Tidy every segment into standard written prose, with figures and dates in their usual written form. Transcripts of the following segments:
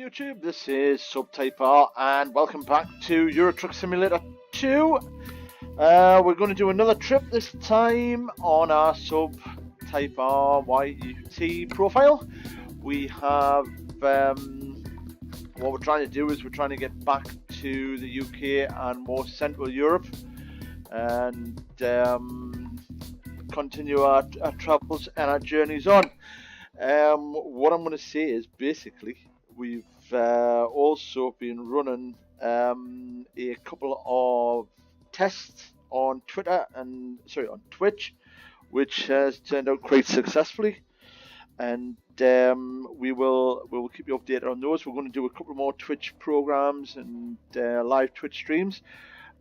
YouTube, this is Subtype R and welcome back to Euro Truck Simulator 2. We're going to do another trip, this time on our Subtype R YUT profile. We have, what we're trying to do is we're trying to get back to the UK and more Central Europe and continue our travels and our journeys on. What I'm going to say is basically we've also been running a couple of tests on on Twitch, which has turned out quite successfully, and we will keep you updated on those. We're going to do a couple more Twitch programs and live Twitch streams.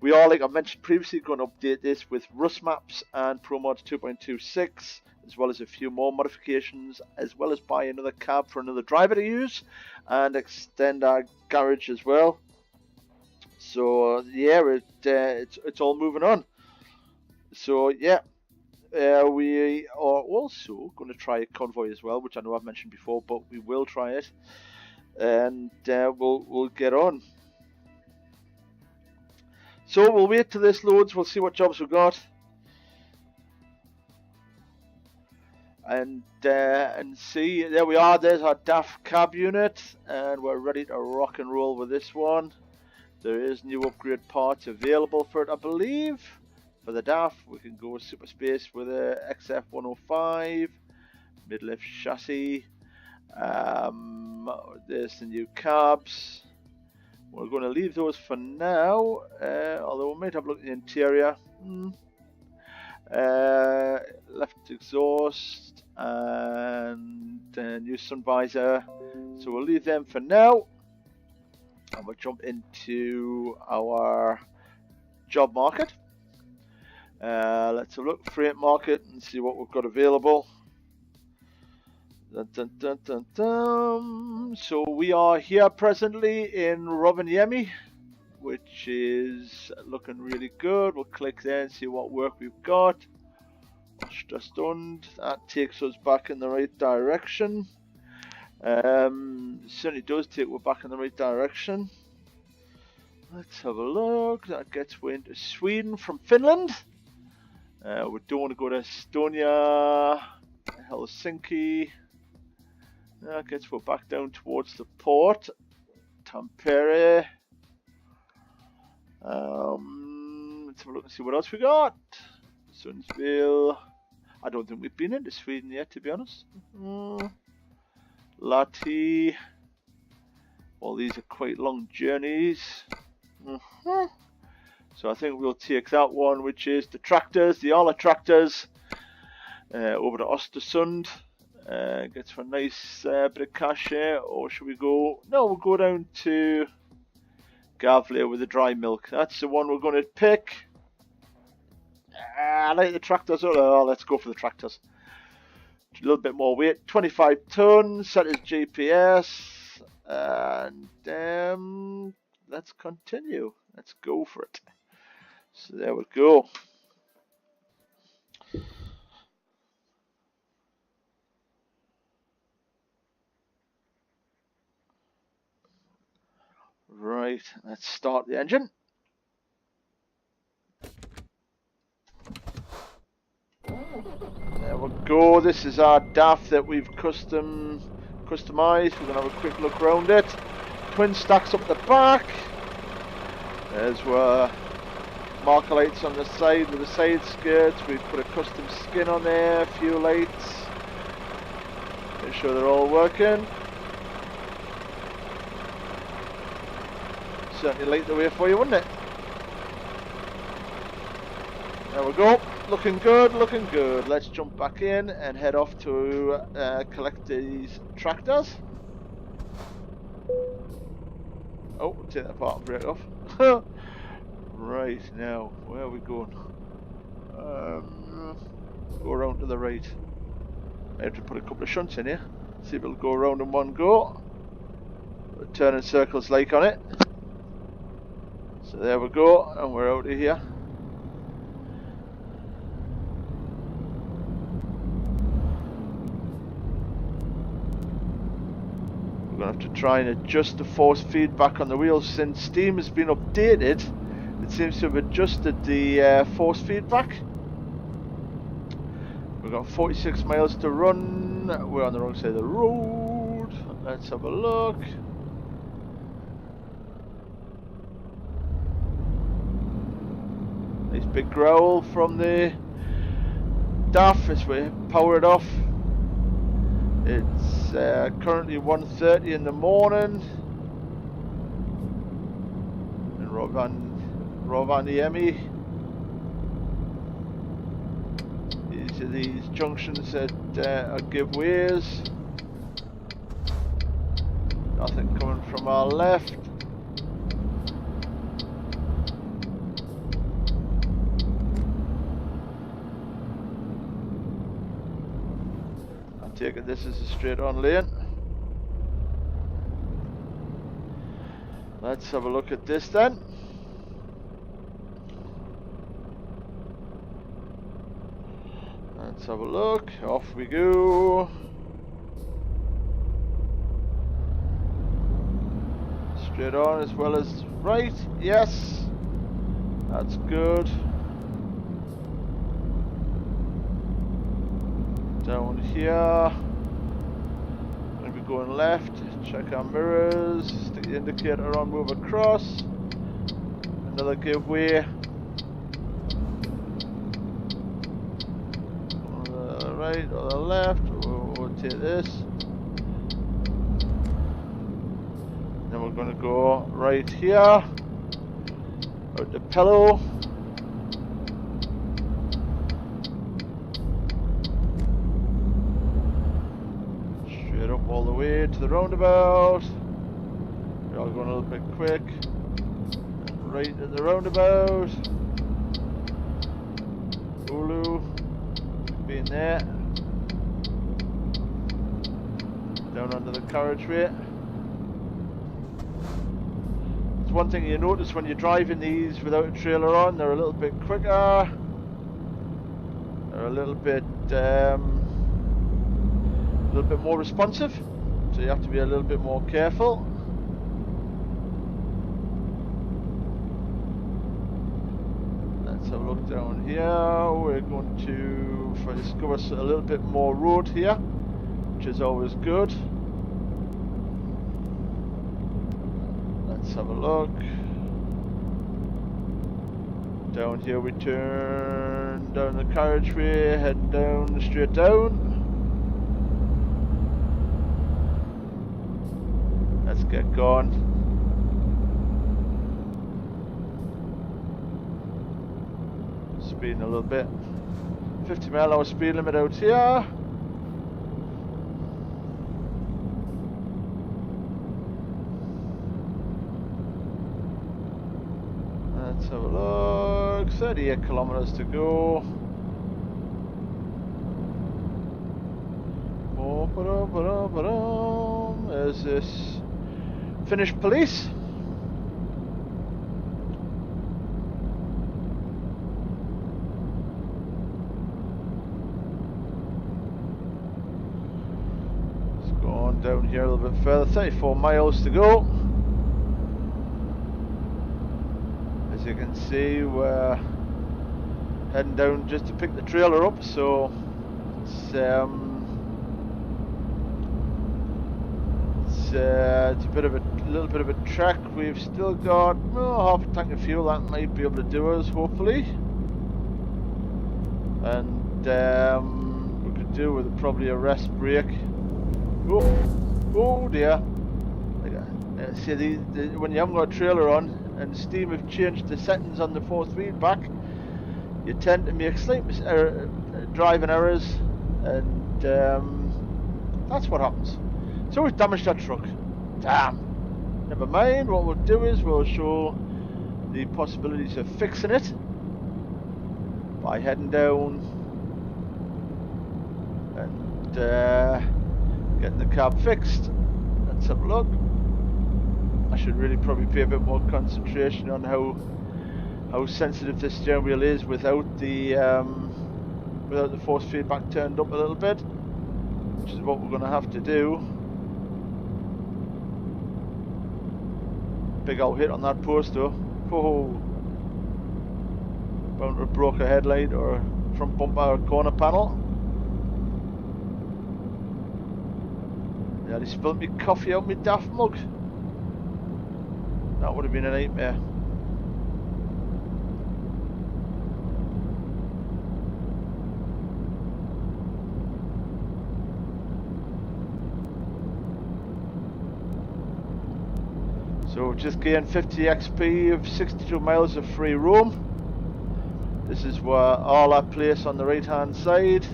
We are, like I mentioned previously, going to update this with Rust Maps and ProMods 2.26, as well as a few more modifications, as well as buy another cab for another driver to use, and extend our garage as well. So yeah, it's all moving on. So yeah, we are also going to try a convoy as well, which I know I've mentioned before, but we will try it, and we'll get on. So we'll wait till this loads, we'll see what jobs we've got, and see. There we are, there's our DAF cab unit, and we're ready to rock and roll with this one. There is new upgrade parts available for it, I believe. For the DAF, we can go super space with a XF105 mid-lift chassis. There's the new cabs. We're going to leave those for now, although we might have a look at the interior. Left exhaust and new sun visor, so we'll leave them for now, and we'll jump into our job market. Let's have a look at freight market and see what we've got available. Dun, dun, dun, dun, dun. So we are here presently in Rovaniemi, which is looking really good. We'll click there and see what work we've got. That takes us back in the right direction. Certainly does take us back in the right direction. Let's have a look. That gets way into Sweden from Finland. We don't want to go to Estonia, Helsinki. That gets we're back down towards the port, Tampere. Let's have a look and see what else we got. Sundsvall. I don't think we've been into Sweden yet, to be honest. Lahti. All these are quite long journeys. So I think we'll take that one, which is the tractors, the Arla tractors, over to Östersund. Gets for a nice bit of cash here. Or should we go? No, we'll go down to Gavle with the dry milk. That's the one we're going to pick. I like the tractors. Oh, let's go for the tractors. A little bit more weight. 25 tons. Set as GPS. And let's continue. Let's go for it. So there we go. Right, let's start the engine. There we go. This is our DAF that we've customized. We're going to have a quick look around it. Twin stacks up the back. There's marker lights on the side with the side skirts. We've put a custom skin on there, a few lights. Make sure they're all working. Certainly light the way for you, wouldn't it? There we go. Looking good, looking good. Let's jump back in and head off to collect these tractors. Oh, take that part and break off. Right, now, where are we going? Go around to the right. I have to put a couple of shunts in here. See if it'll go around in one go. Put a turning circles like on it. So there we go, and we're out of here. We're going have to try and adjust the force feedback on the wheels. Since Steam has been updated, it seems to have adjusted the force feedback. We've got 46 miles to run. We're on the wrong side of the road. Let's have a look. Nice big growl from the DAF as we power it off. It's currently 1:30 in the morning in Rovaniemi. These are these junctions that are giveways. Nothing coming from our left. Take it this is a straight on lane. Let's have a look at this then. Let's have a look. Off we go. Straight on as well as right. Yes. That's good. Down here, going to be going left, check our mirrors, stick the indicator on, move across, another giveaway, on the right or the left, we'll take this, then we're going to go right here, out the pillow. All the way to the roundabout. We're all going a little bit quick. And right at the roundabout. Ulu. Being there. Down under the carriageway. It's one thing you notice when you're driving these without a trailer on, they're a little bit quicker. They're a little bit more responsive, so you have to be a little bit more careful. Let's have a look down here. We're going to discover a little bit more road here, which is always good. Let's have a look. Down here we turn down the carriageway, head down, straight down. Let's get going. Speeding a little bit. 50-mile-an-hour speed limit out here. Let's have a look. 38 kilometers to go. There's this Finnish police. Let's go on down here a little bit further. 34 miles to go. As you can see, we're heading down just to pick the trailer up, so it's a little bit of a trek. We've still got half a tank of fuel. That might be able to do us, hopefully. And we could do with probably a rest break. Oh dear! See, when you haven't got a trailer on and Steam have changed the settings on the force feedback, you tend to make slight driving errors, and that's what happens. So we've damaged our truck. Damn. Never mind, what we'll do is we'll show the possibilities of fixing it by heading down and getting the cab fixed. Let's have a look. I should really probably pay a bit more concentration on how sensitive this steering wheel is without the force feedback turned up a little bit, which is what we're going to have to do. Big old hit on that post though. Oh, bound to have broke a headlight or a front bumper or corner panel. Yeah, he spilled me coffee out my daft mug. That would have been a nightmare. So just gained 50 XP of 62 miles of free roam. This is where all that place on the right hand side.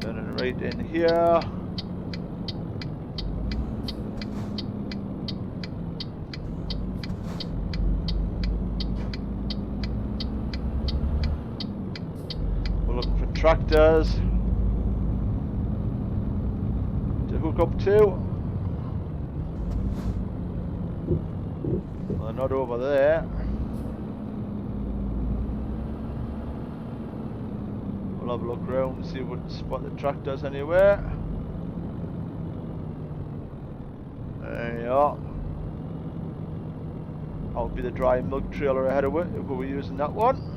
Turning right in here. Tractors to hook up to. Well, they're not over there. We'll have a look around and see if we can spot the tractors anywhere. There you are. That'll be the dry milk trailer ahead of it if we were using that one.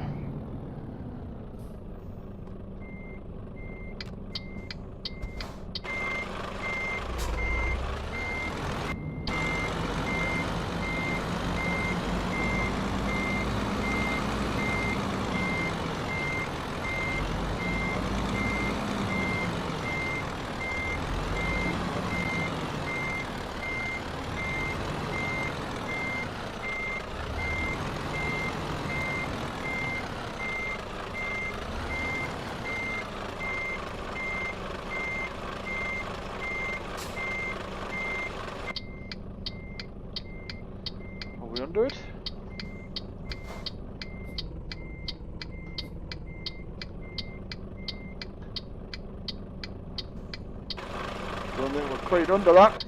Under it. Don't think we're quite under that.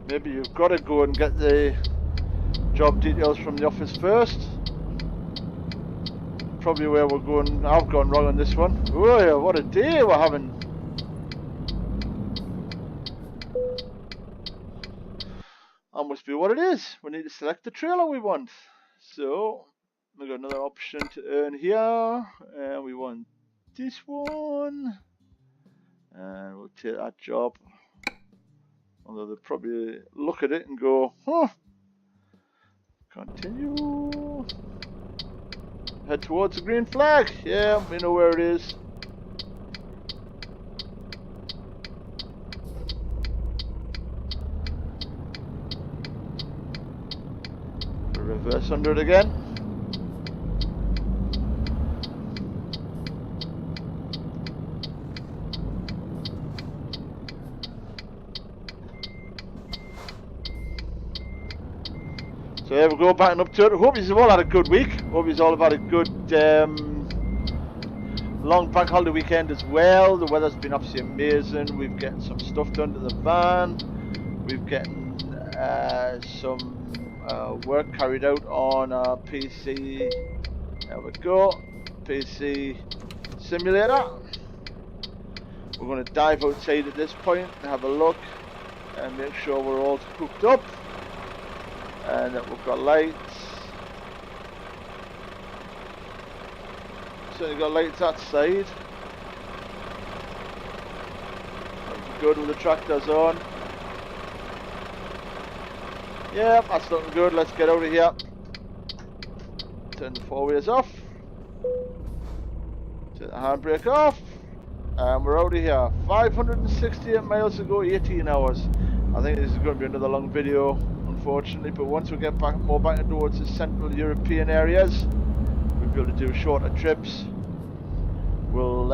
Maybe you've got to go and get the job details from the office first. Probably where we're going. I've gone wrong on this one. Oh yeah, what a day we're having. That must be what it is. We need to select the trailer we want. So we've got another option to earn here. And we want this one. And we'll take that job. Although they'll probably look at it and go, huh, continue. Head towards the green flag. Yeah, we know where it is. Reverse under it again. So there we go, backing up to it. Hope you've all had a good week. Hope you've all had a good long bank holiday weekend as well. The weather's been absolutely amazing. We've getting some stuff done to the van. We've getting some work carried out on our PC. There we go, PC simulator. We're going to dive outside at this point and have a look and make sure we're all hooked up. And that we've got lights. Certainly got lights outside. That's good with the tractors on. Yeah, that's looking good. Let's get out of here. Turn the four wheels off. Turn the handbrake off. And we're out of here. 568 miles to go, 18 hours. I think this is going to be another long video, unfortunately, but once we get back more back towards the Central European areas, we'll be able to do shorter trips. We'll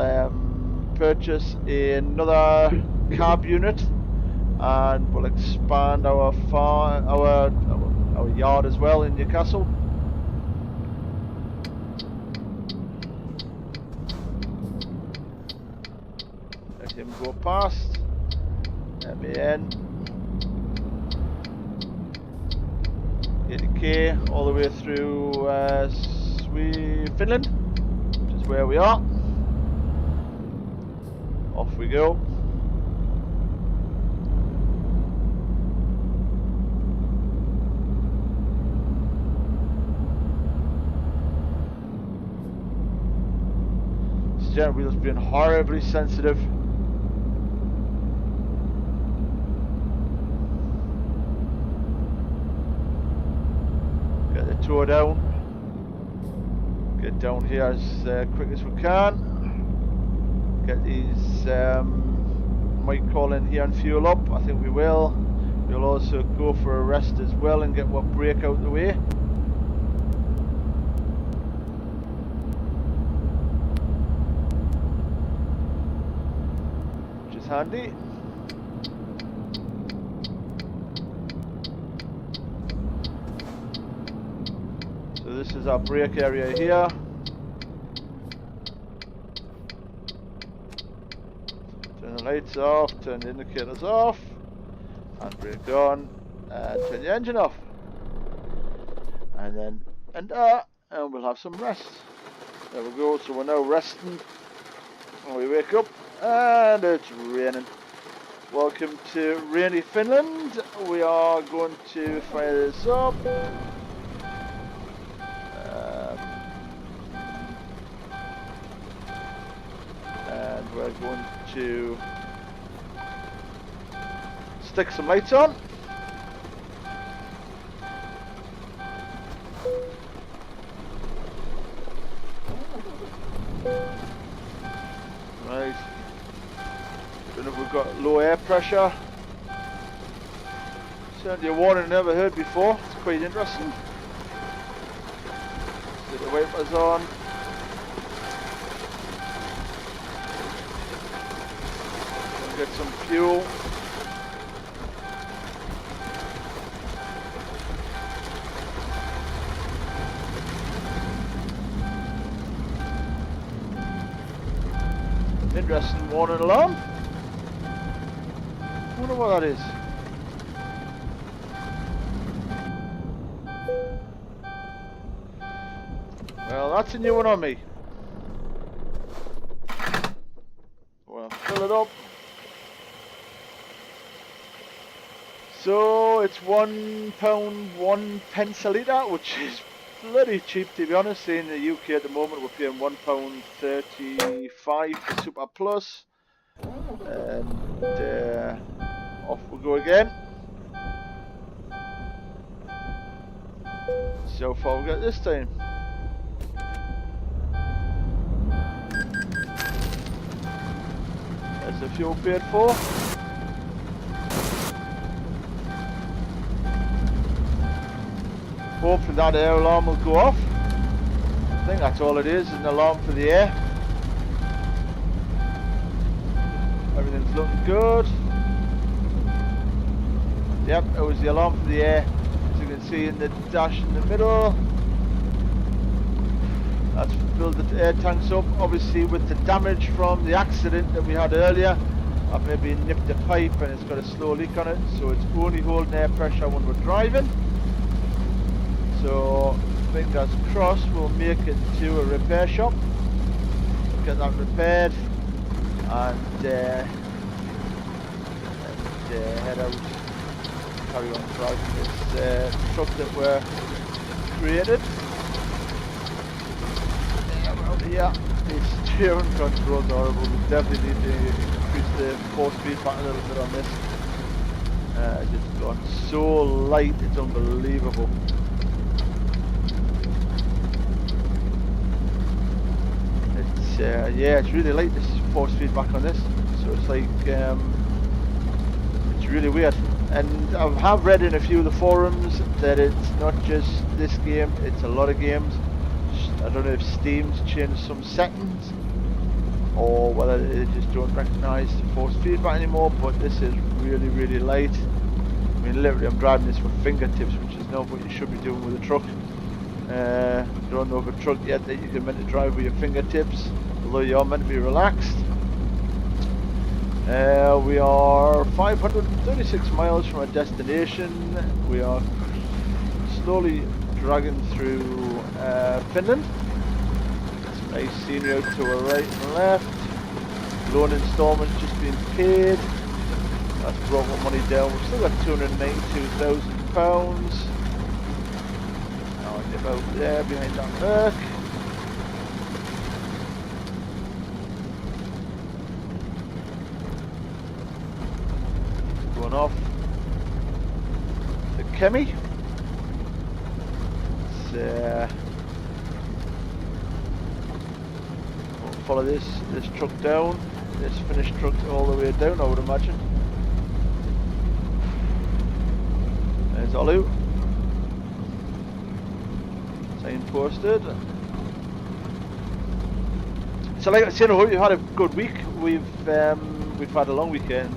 purchase another cab unit, and we'll expand our yard as well in Newcastle. go past. MAN. 80k all the way through Finland, which is where we are. Off we go. Steering wheel's been horribly sensitive. Get the tow down. Get down here as quick as we can. Get these might call in here and fuel up. I think we will. We'll also go for a rest as well and get what brake out the way. Handy. So this is our brake area here. Turn the lights off, turn the indicators off, handbrake on, and turn the engine off. And then and we'll have some rest. There we go, so we're now resting. And we wake up and it's raining. Welcome to rainy Finland. We are going to fire this up. And we're going to stick some lights on. Right. Don't know if we've got low air pressure. Certainly a warning I never heard before. It's quite interesting. Get the wipers on. Get some fuel. Interesting warning alarm. I wonder what that is. Well, that's a new one on me. Well, fill it up. So it's £1, 1 pence a litre, which is bloody cheap to be honest. In the UK at the moment we're paying £1.35 for Super Plus. And off we go again. So far we got this time. There's the fuel paid for. Hopefully that air alarm will go off. I think that's all it is an alarm for the air. Everything's looking good. Yep, it was the alarm for the air. As you can see in the dash in the middle. That's filled the air tanks up. Obviously with the damage from the accident that we had earlier, I've maybe nipped the pipe and it's got a slow leak on it, so it's only holding air pressure when we're driving. So fingers crossed we'll make it to a repair shop, get that repaired, and head out, carry on driving this truck that we're created. Around here, the steering control's horrible. We definitely need to increase the force feedback a little bit on this. It's just gone so light, it's unbelievable. Yeah, it's really light, this force feedback on this, so it's like it's really weird. And I have read in a few of the forums that it's not just this game, it's a lot of games. I don't know if Steam's changed some settings or whether they just don't recognise the force feedback anymore, but this is really, really light. I mean, literally I'm driving this with fingertips, which is not what you should be doing with a truck. Don't know of a truck yet that you can meant to drive with your fingertips, although you're meant to be relaxed. We are 536 miles from our destination. We are slowly dragging through Finland. Some nice scenery out to our right and left. Loan installments just been paid. That's brought my money down. We've still got £292,000. Now I nip out there behind that Merc. Going off the Kemi. We'll follow this truck down. This finished truck all the way down, I would imagine. There's Olu. Sign posted. So like I said, I hope you've had a good week. We've had a long weekend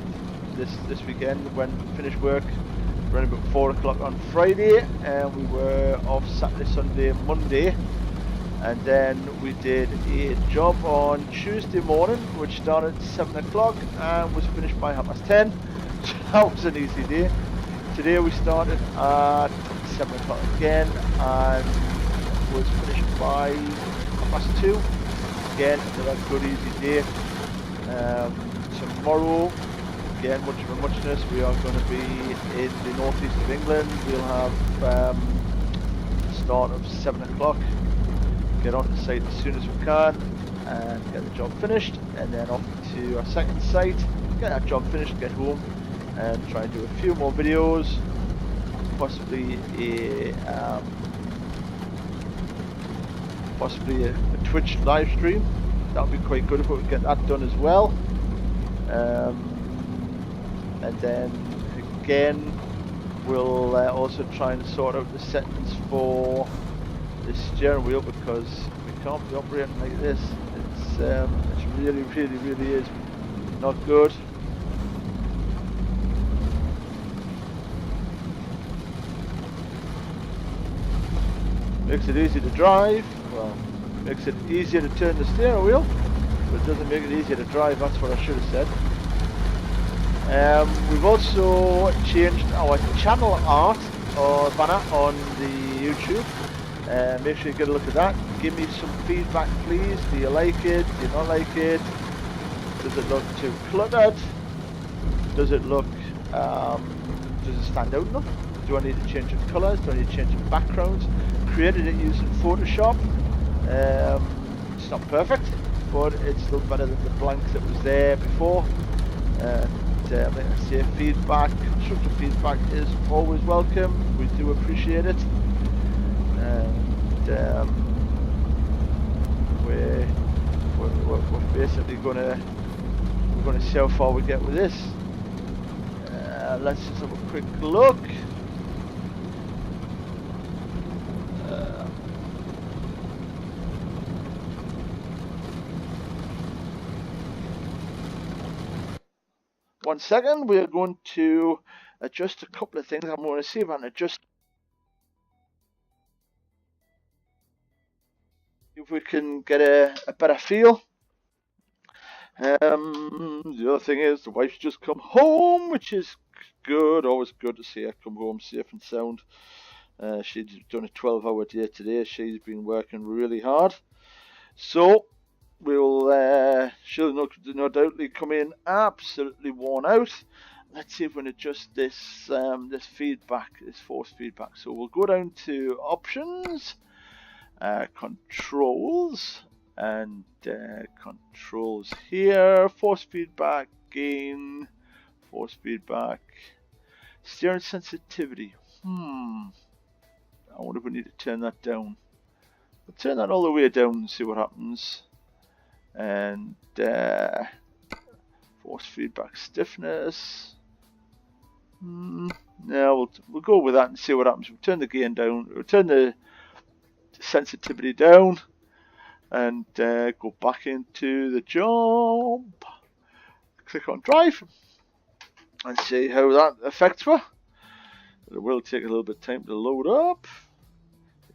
this weekend. When we finished work around about 4 o'clock on Friday, and we were off Saturday, Sunday, Monday. And then we did a job on Tuesday morning, which started at 7 o'clock and was finished by 10:30. So that was an easy day. Today we started at 7 o'clock again and was finished by 2:30. Again, another good easy day. Tomorrow, again, much of a muchness. We are going to be in the northeast of England. We'll have start of 7 o'clock. Get on the site as soon as we can and get the job finished, and then off to our second site, get that job finished, get home and try and do a few more videos, possibly a Twitch live stream. That would be quite good if we could get that done as well. And then again we'll also try and sort out the settings for the steering wheel, because we can't be operating like this. It's really is not good. Makes it easy to drive. Well, makes it easier to turn the steering wheel, but it doesn't make it easier to drive. That's what I should have said. We've also changed our channel art or banner on the YouTube. Make sure you get a look at that. Give me some feedback, please. Do you like it? Do you not like it? Does it look too cluttered? Does it look? Does it stand out enough? Do I need to change the colours? Do I need to change the backgrounds? Created it using Photoshop. It's not perfect, but it's still better than the blanks that was there before. Like I say, feedback, constructive feedback is always welcome. We do appreciate it. And we're basically gonna see how far we get with this. Let's just have a quick look. One second, we are going to adjust a couple of things. I'm going to see if I can adjust. If we can get a better feel. The other thing is the wife's just come home, which is good. Always good to see her come home safe and sound. She's done a 12-hour day today. She's been working really hard. So she'll no doubtly come in absolutely worn out. Let's see if we can adjust this this feedback, this force feedback. So we'll go down to options, controls, and controls here. Force feedback, gain, force feedback, steering sensitivity. I wonder if we need to turn that down. We'll turn that all the way down and see what happens. And force feedback stiffness. No, we'll go with that and see what happens. We'll turn the gain down. We'll turn the sensitivity down, and go back into the job. Click on drive and see how that affects her. It will take a little bit of time to load up.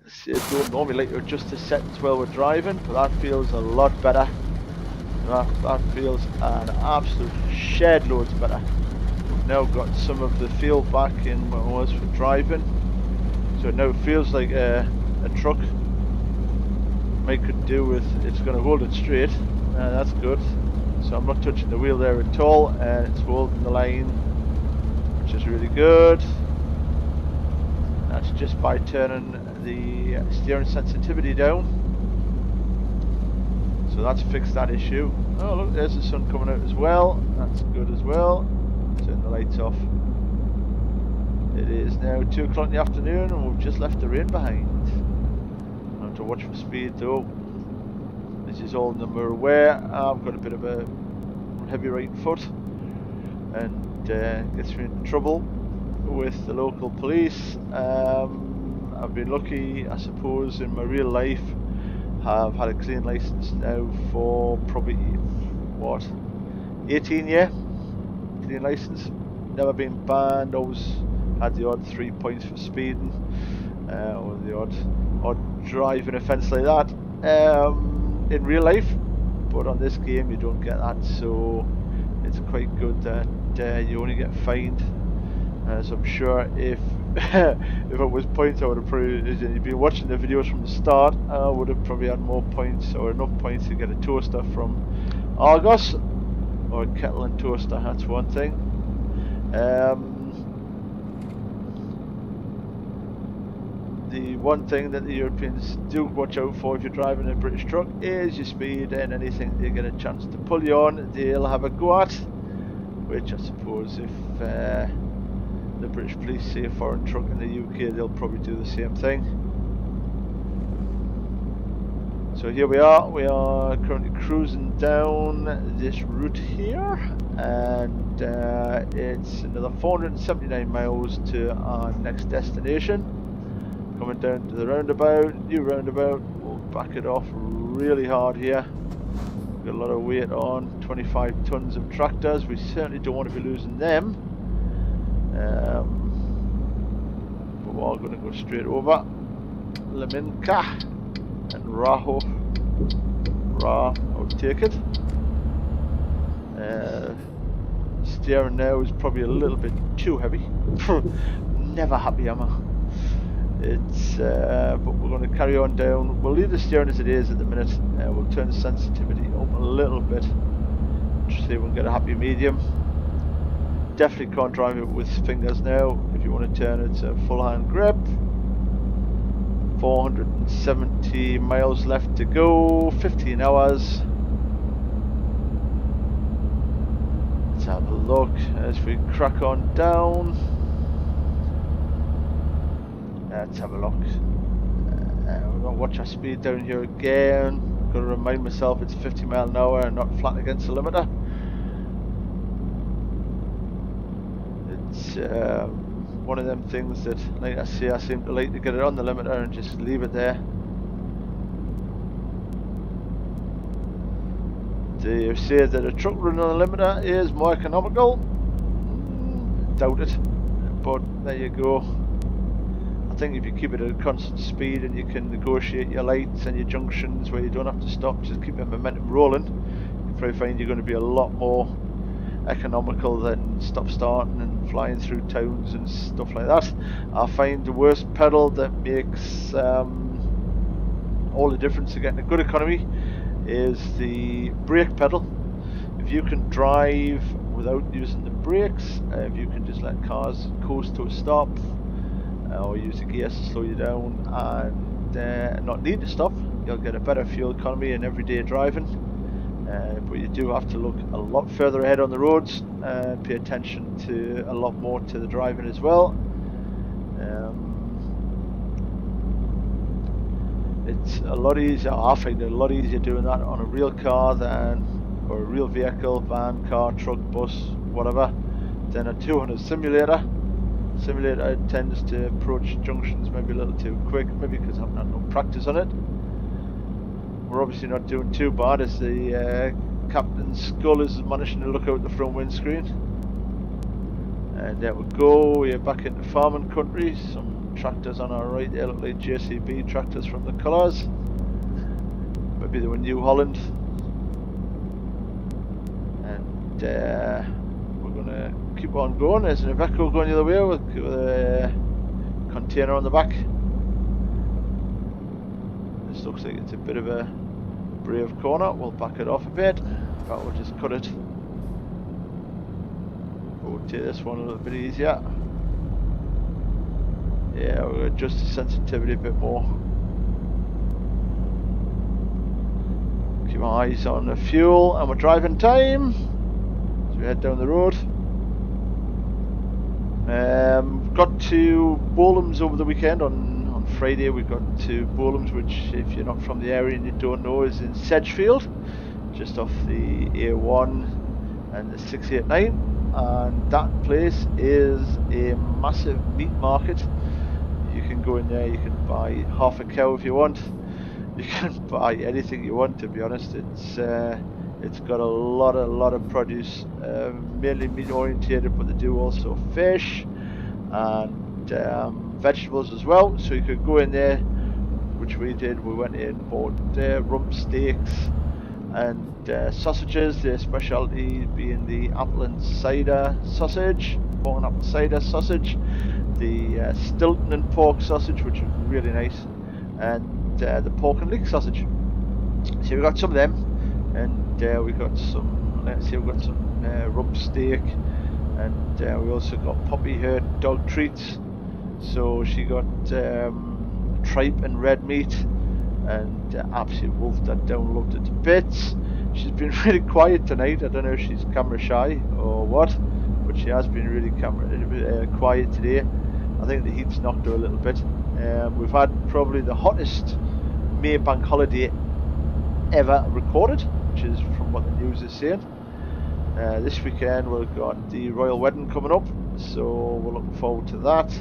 I don't normally like to adjust the settings while we're driving, but that feels a lot better. That feels an absolute shed loads better. We've now got some of the feel back in what it was for driving, so it now feels like a truck. Might could do with it's going to hold it straight. That's good. So I'm not touching the wheel there at all, and it's holding the line, which is really good. That's just by turning the steering sensitivity down. So that's fixed that issue. Oh look, there's the sun coming out as well. That's good as well. Turn the lights off. It is now 2 o'clock in the afternoon and we've just left the rain behind. I have to watch for speed though. This is all number aware. I've got a bit of a heavy right foot and gets me into trouble with the local police. I've been lucky, I suppose, in my real life. I've had a clean license now for probably, what, 18 year clean license. Never been banned, always had the odd 3 points for speeding, or the odd driving offence like that in real life, but on this game you don't get that, so it's quite good that you only get fined. So I'm sure if if it was points, I would have probably, if you've been watching the videos from the start, I would have probably had more points, or enough points to get a toaster from Argos, or a kettle and toaster. That's one thing. The one thing that the Europeans do watch out for if you're driving a British truck is your speed, and anything they get a chance to pull you on, they'll have a go at, which I suppose if the British police see a foreign truck in the UK, they'll probably do the same thing. So here we are currently cruising down this route here, and it's another 479 miles to our next destination. Coming down to the roundabout, new roundabout. We'll back it off really hard here. Got a lot of weight on, 25 tons of tractors. We certainly don't want to be losing them. But we're going to go straight over Leminka and Raho. I'll take it. Steering now is probably a little bit too heavy. Never happy, am I? It's but we're going to carry on down. We'll leave the steering as it is at the minute. We'll turn the sensitivity up a little bit, just see if we can get a happy medium. Definitely can't drive it with fingers now. If you want to turn it to full hand grip. 470 miles left to go, 15 hours. Let's have a look as we crack on down. Let's have a look. We're going to watch our speed down here again. Got to remind myself it's 50 miles an hour and not flat against the limiter. It's one of them things that, like I say, I seem to like to get it on the limiter and just leave it there. They say that a truck running on a limiter is more economical. Doubt it, but there you go. I think if you keep it at a constant speed and you can negotiate your lights and your junctions where you don't have to stop, just keep your momentum rolling, you probably find you're going to be a lot more economical than stop starting and flying through towns and stuff like that. I find the worst pedal that makes all the difference to getting a good economy is the brake pedal. If you can drive without using the brakes, if you can just let cars coast to a stop, or use the gears to slow you down and not need to stop, you'll get a better fuel economy in everyday driving. But you do have to look a lot further ahead on the roads and pay attention to a lot more to the driving as well. It's a lot easier, I find it a lot easier doing that on a real car than, or a real vehicle, van, car, truck, bus, whatever, than a 200 simulator. Simulator tends to approach junctions maybe a little too quick, maybe because I've had no practice on it. We're obviously not doing too bad as the captain's skull is managing to look out the front windscreen. And there we go, we're back into farming country. Some tractors on our right there look like JCB tractors from the colours. Maybe they were New Holland. we're going to keep on going. There's an Iveco going the other way with a container on the back. This looks like it's a bit of a brave corner. We'll back it off a bit. But we'll just cut it. We'll take this one a little bit easier. Yeah, we'll adjust the sensitivity a bit more. Keep my eyes on the fuel, and we're driving time as we head down the road. Got to Bowlham's over the weekend. On Friday we got to Bowlham's, which, if you're not from the area and you don't know, is in Sedgefield, just off the A1 and the 689. And that place is a massive meat market. You can go in there, you can buy half a cow if you want. You can buy anything you want, to be honest. It's got a lot of produce, mainly meat orientated, but they do also fish and vegetables as well. So you could go in there, which we did. We went in, bought rump steaks and sausages. Their specialty being the apple and cider sausage, pork and apple cider sausage, the Stilton and pork sausage, which is really nice, and the pork and leek sausage. So we got some of them, and we got some. Let's see, we got some rump steak, and we also got Poppy her dog treats. So she got tripe and red meat, and absolutely wolfed that down, loved it to bits. She's been really quiet tonight. I don't know if she's camera shy or what, but she has been really quiet today. I think the heat's knocked her a little bit. We've had probably the hottest May bank holiday ever recorded, which is from what the news is saying. This weekend we've got the royal wedding coming up, so we're looking forward to that,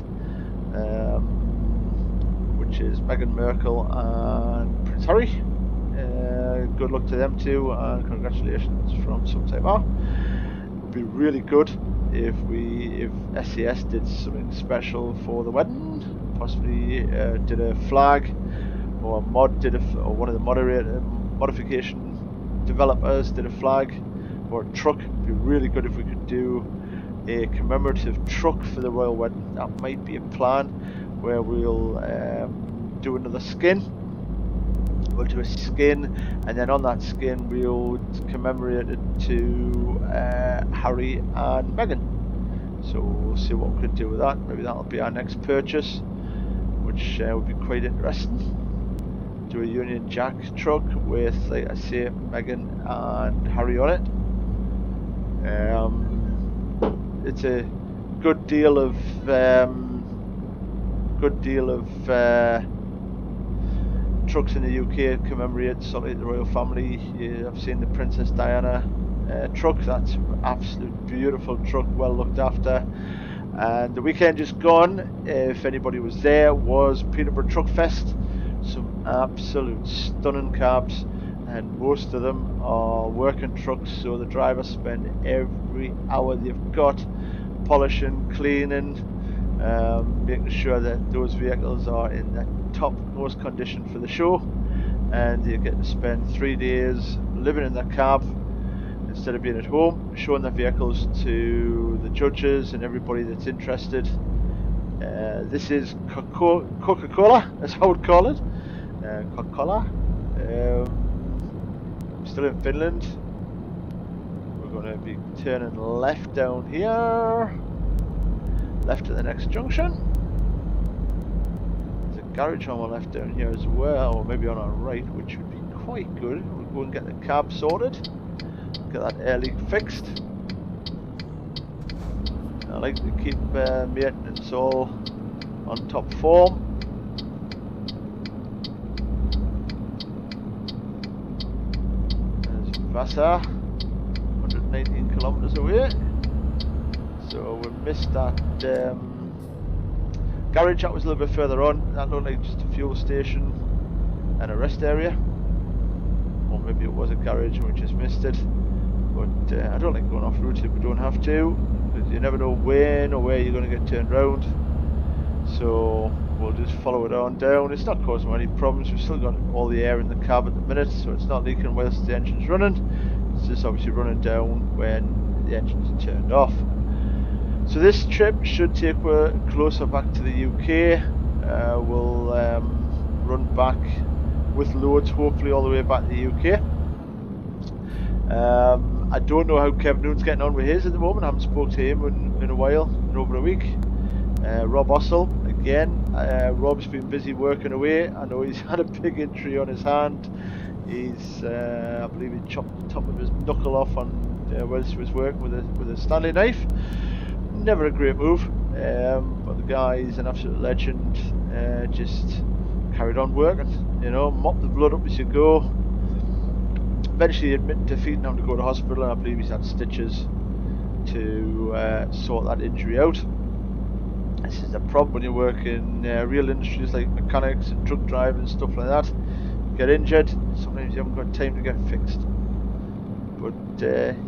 which is Meghan Markle and Prince Harry. Good luck to them too, and congratulations from some time off. It would be really good if SAS did something special for the wedding, possibly did a flag, or a mod did or one of the modification developers did a flag, or a truck. It'd be really good if we could do a commemorative truck for the royal wedding. That might be a plan, where we'll do another skin. We'll do a skin, and then on that skin we'll commemorate it to Harry and Meghan. So we'll see what we can do with that. Maybe that'll be our next purchase, which would be quite interesting. Do a Union Jack truck with, like I say, Meghan and Harry on it. It's a good deal of trucks in the UK commemorate sort of the royal family. I've seen the Princess Diana truck. That's an absolute beautiful truck, well looked after. And the weekend just gone, if anybody was there, was Peterborough Truck Fest. Some absolute stunning cabs, and most of them are working trucks, so the drivers spend every hour they've got polishing, cleaning, making sure that those vehicles are in the top most condition for the show. And you get to spend 3 days living in that cab instead of being at home, showing the vehicles to the judges and everybody that's interested. This is Coca-Cola, as I would call it. Coca-Cola. Still in Finland. We're going to be turning left down here. Left at the next junction. There's a garage on our left down here as well, or maybe on our right, which would be quite good. We'll go and get the cab sorted. Get that air leak fixed. I like to keep maintenance all on top form. There's Vassar, 119 kilometers away. So we missed that garage. That was a little bit further on. That looked like just a fuel station and a rest area. Or maybe it was a garage and we just missed it. But I don't like going off route if we don't have to, because you never know when or where you're going to get turned round. So we'll just follow it on down. It's not causing any problems. We've still got all the air in the cab at the minute, so it's not leaking whilst the engine's running. It's just obviously running down when the engine's turned off. So this trip should take us closer back to the UK. We'll run back with loads, hopefully all the way back to the UK. I don't know how Kevin Noon's getting on with his at the moment. I haven't spoke to him in a while, in over a week. Rob Ossel, again, Rob's been busy working away. I know he's had a big injury on his hand. He's, I believe he chopped the top of his knuckle off on whilst he was working with a Stanley knife. Never a great move, but the guy is an absolute legend. Just carried on working, you know, mop the blood up as you go. Eventually admitted defeat and having to go to hospital, and I believe he's had stitches to sort that injury out. This is a problem when you work in real industries like mechanics and truck driving and stuff like that. Get injured, sometimes you haven't got time to get fixed. But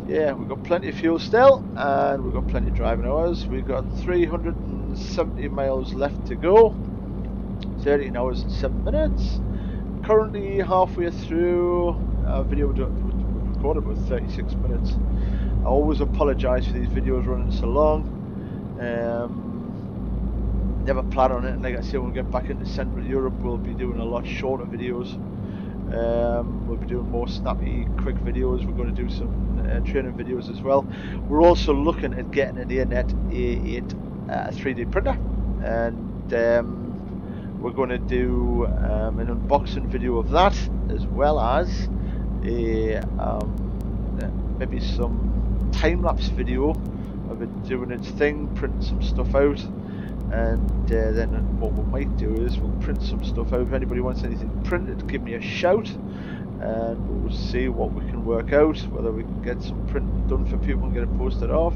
yeah, we've got plenty of fuel still, and we've got plenty of driving hours. We've got 370 miles left to go, 13 hours and 7 minutes. Currently halfway through a video we recorded about 36 minutes. I always apologise for these videos running so long. Never plan on it, and like I say, when we get back into Central Europe, we'll be doing a lot shorter videos. We'll be doing more snappy, quick videos. We're going to do some training videos as well. We're also looking at getting an ANET A8 3D printer, and we're going to do an unboxing video of that, as well as a maybe some time-lapse video of it doing its thing, printing some stuff out. And then what we might do is we'll print some stuff out. If anybody wants anything printed, give me a shout, and we'll see what we can work out, whether we can get some print done for people and get it posted off.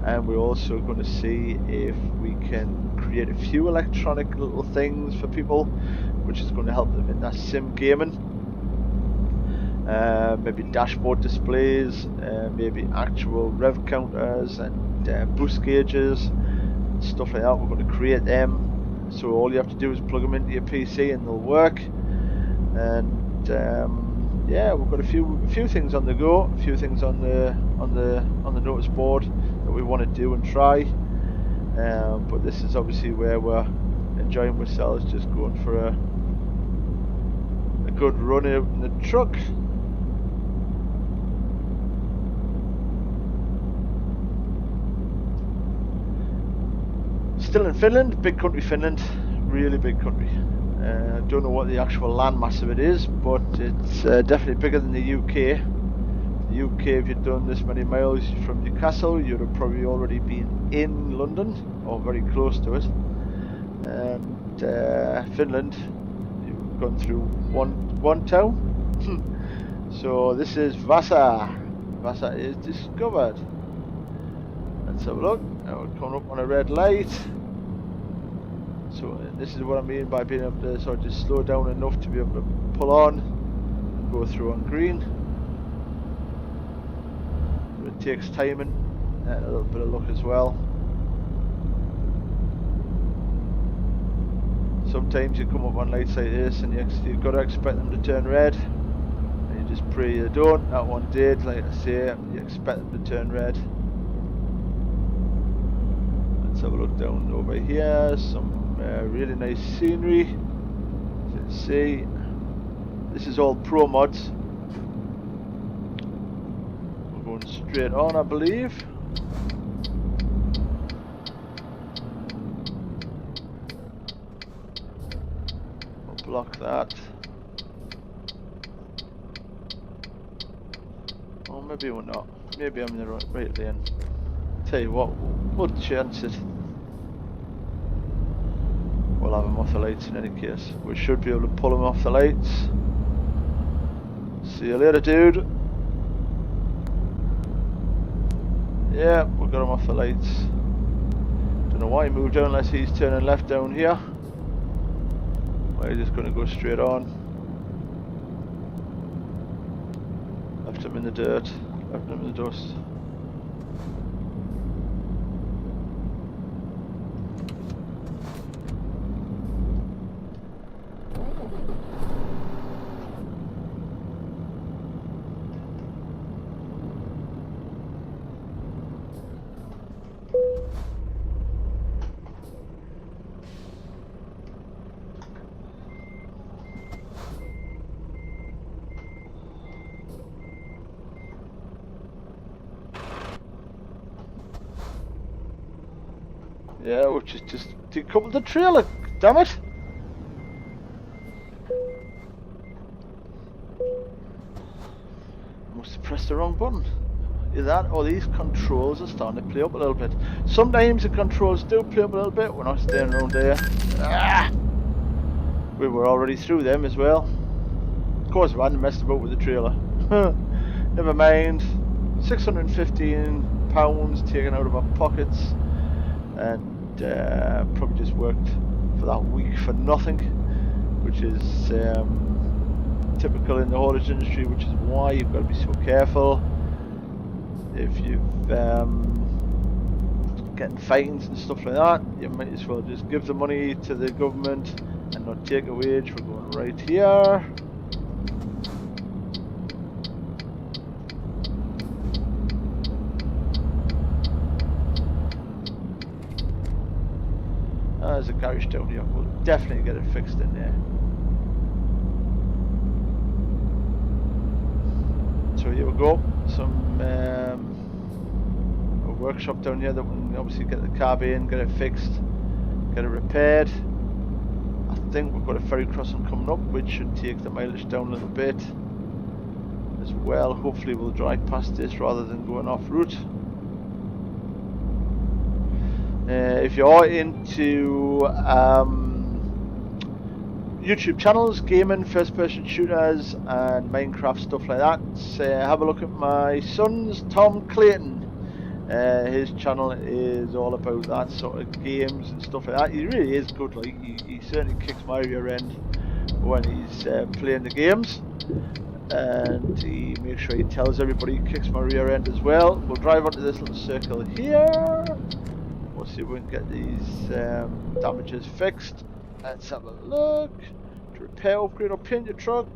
And we're also going to see if we can create a few electronic little things for people, which is going to help them in their sim gaming. Maybe dashboard displays, maybe actual rev counters and boost gauges, stuff like that. We're going to create them, so all you have to do is plug them into your PC and they'll work. And yeah, we've got a few things on the go, a few things on the notice board that we want to do and try. But this is obviously where we're enjoying ourselves, just going for a good run out in the truck. Still in Finland, big country Finland, really big country. Don't know what the actual land mass of it is, but it's definitely bigger than the UK. The UK, if you'd done this many miles from Newcastle, you'd have probably already been in London, or very close to it. And Finland, you've gone through one town. So this is Vasa. Vasa is discovered. Let's have a look. Now we're coming up on a red light. So this is what I mean by being able to sort of just slow down enough to be able to pull on and go through on green. It takes timing and a little bit of luck as well. Sometimes you come up on lights like this and you've got to expect them to turn red, and you just pray they don't. That one did, like I say, you expect them to turn red. Let's have a look down over here. Some really nice scenery. As you can see, this is all pro mods. We're going straight on, I believe. We'll block that. Oh, maybe we're not. Maybe I'm in the right at the end. Tell you what, we'll chance it. We'll have them off the lights in any case. We should be able to pull them off the lights. See you later, dude. Yeah, we got him off the lights. Don't know why he moved down unless he's turning left down here. We're just going to go straight on. Left him in the dirt. Left him in the dust. Yeah, which is just decoupled the trailer. Damn it! Must have pressed the wrong button. Either that or these controls are starting to play up a little bit. Sometimes the controls do play up a little bit. We're not staying around there. Ah! We were already through them as well. Of course, we hadn't messed about with the trailer. Never mind. £615 taken out of our pockets, and probably just worked for that week for nothing, which is typical in the haulage industry, which is why you've got to be so careful. If you've getting fines and stuff like that, you might as well just give the money to the government and not take a wage. We're going right here. There's a garage down here. We'll definitely get it fixed in there. So here we go. Some a workshop down here that we can obviously get the car in, get it fixed, get it repaired. I think we've got a ferry crossing coming up, which should take the mileage down a little bit as well. Hopefully we'll drive past this rather than going off route. If you're into YouTube channels, gaming, first person shooters and Minecraft stuff like that, have a look at my son's Tom Clayton. His channel is all about that sort of games and stuff like that. He really is good, like he certainly kicks my rear end when he's playing the games, and he makes sure he tells everybody he kicks my rear end as well. We'll drive onto this little circle here. We'll see if we can get these damages fixed. Let's have a look. To repair, upgrade or paint your truck.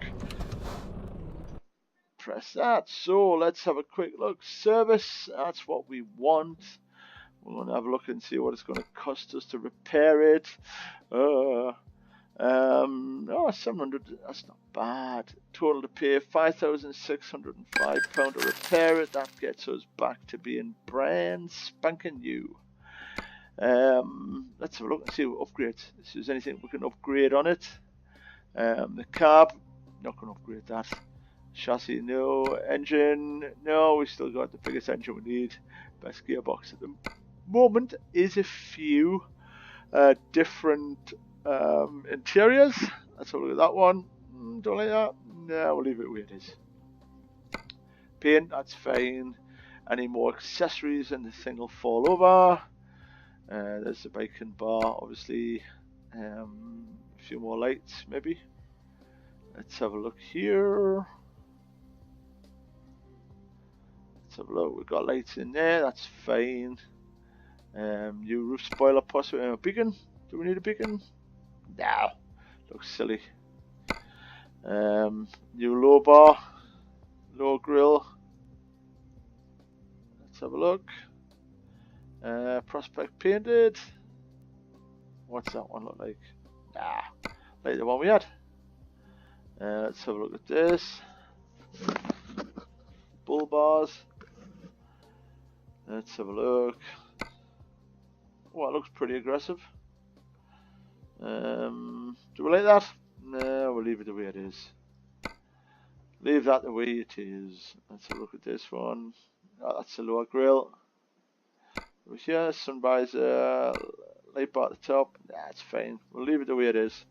Press that. So let's have a quick look. Service, that's what we want. We're going to have a look and see what it's going to cost us to repair it. Oh, 700, that's not bad. Total to pay £5,605 to repair it. That gets us back to being brand spanking new. Let's have a look and see what upgrades. If there's anything we can upgrade on it. The cab, not going to upgrade that. Chassis, no. Engine, no. We still got the biggest engine we need. Best gearbox at the moment is a few different interiors. Let's have a look at that one. Don't like that. No, we'll leave it where it is. Paint, that's fine. Any more accessories and the thing will fall over. There's the bacon bar, obviously. A few more lights, maybe. Let's have a look here. Let's have a look. We've got lights in there, that's fine. New roof spoiler, possibly a beacon. Do we need a beacon? No, looks silly. New low bar, low grill. Let's have a look. Prospect painted. What's that one look like? Nah, like the one we had. Let's have a look at this. Bull bars. Let's have a look. Oh, it looks pretty aggressive. Do we like that? No, we'll leave it the way it is. Leave that the way it is. Let's have a look at this one. Oh, that's a lower grill. Over here, sun visor, light bar at the top. That's fine. We'll leave it the way it is.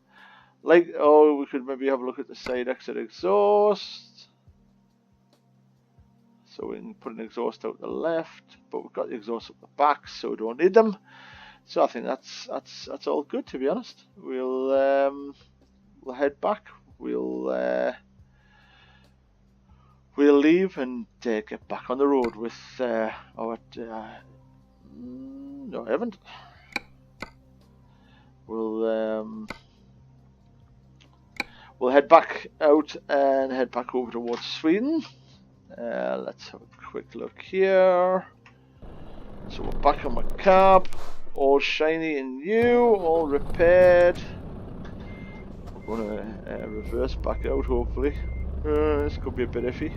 Like, oh, we could maybe have a look at the side exit exhaust. So we can put an exhaust out the left, but we've got the exhaust up the back, so we don't need them. So I think that's all good, to be honest. We'll head back. We'll leave and get back on the road with our. No, I haven't. We'll head back out and head back over towards Sweden. Let's have a quick look here. So we're back on my cab, all shiny and new, all repaired. We're gonna reverse back out, hopefully. This could be a bit iffy.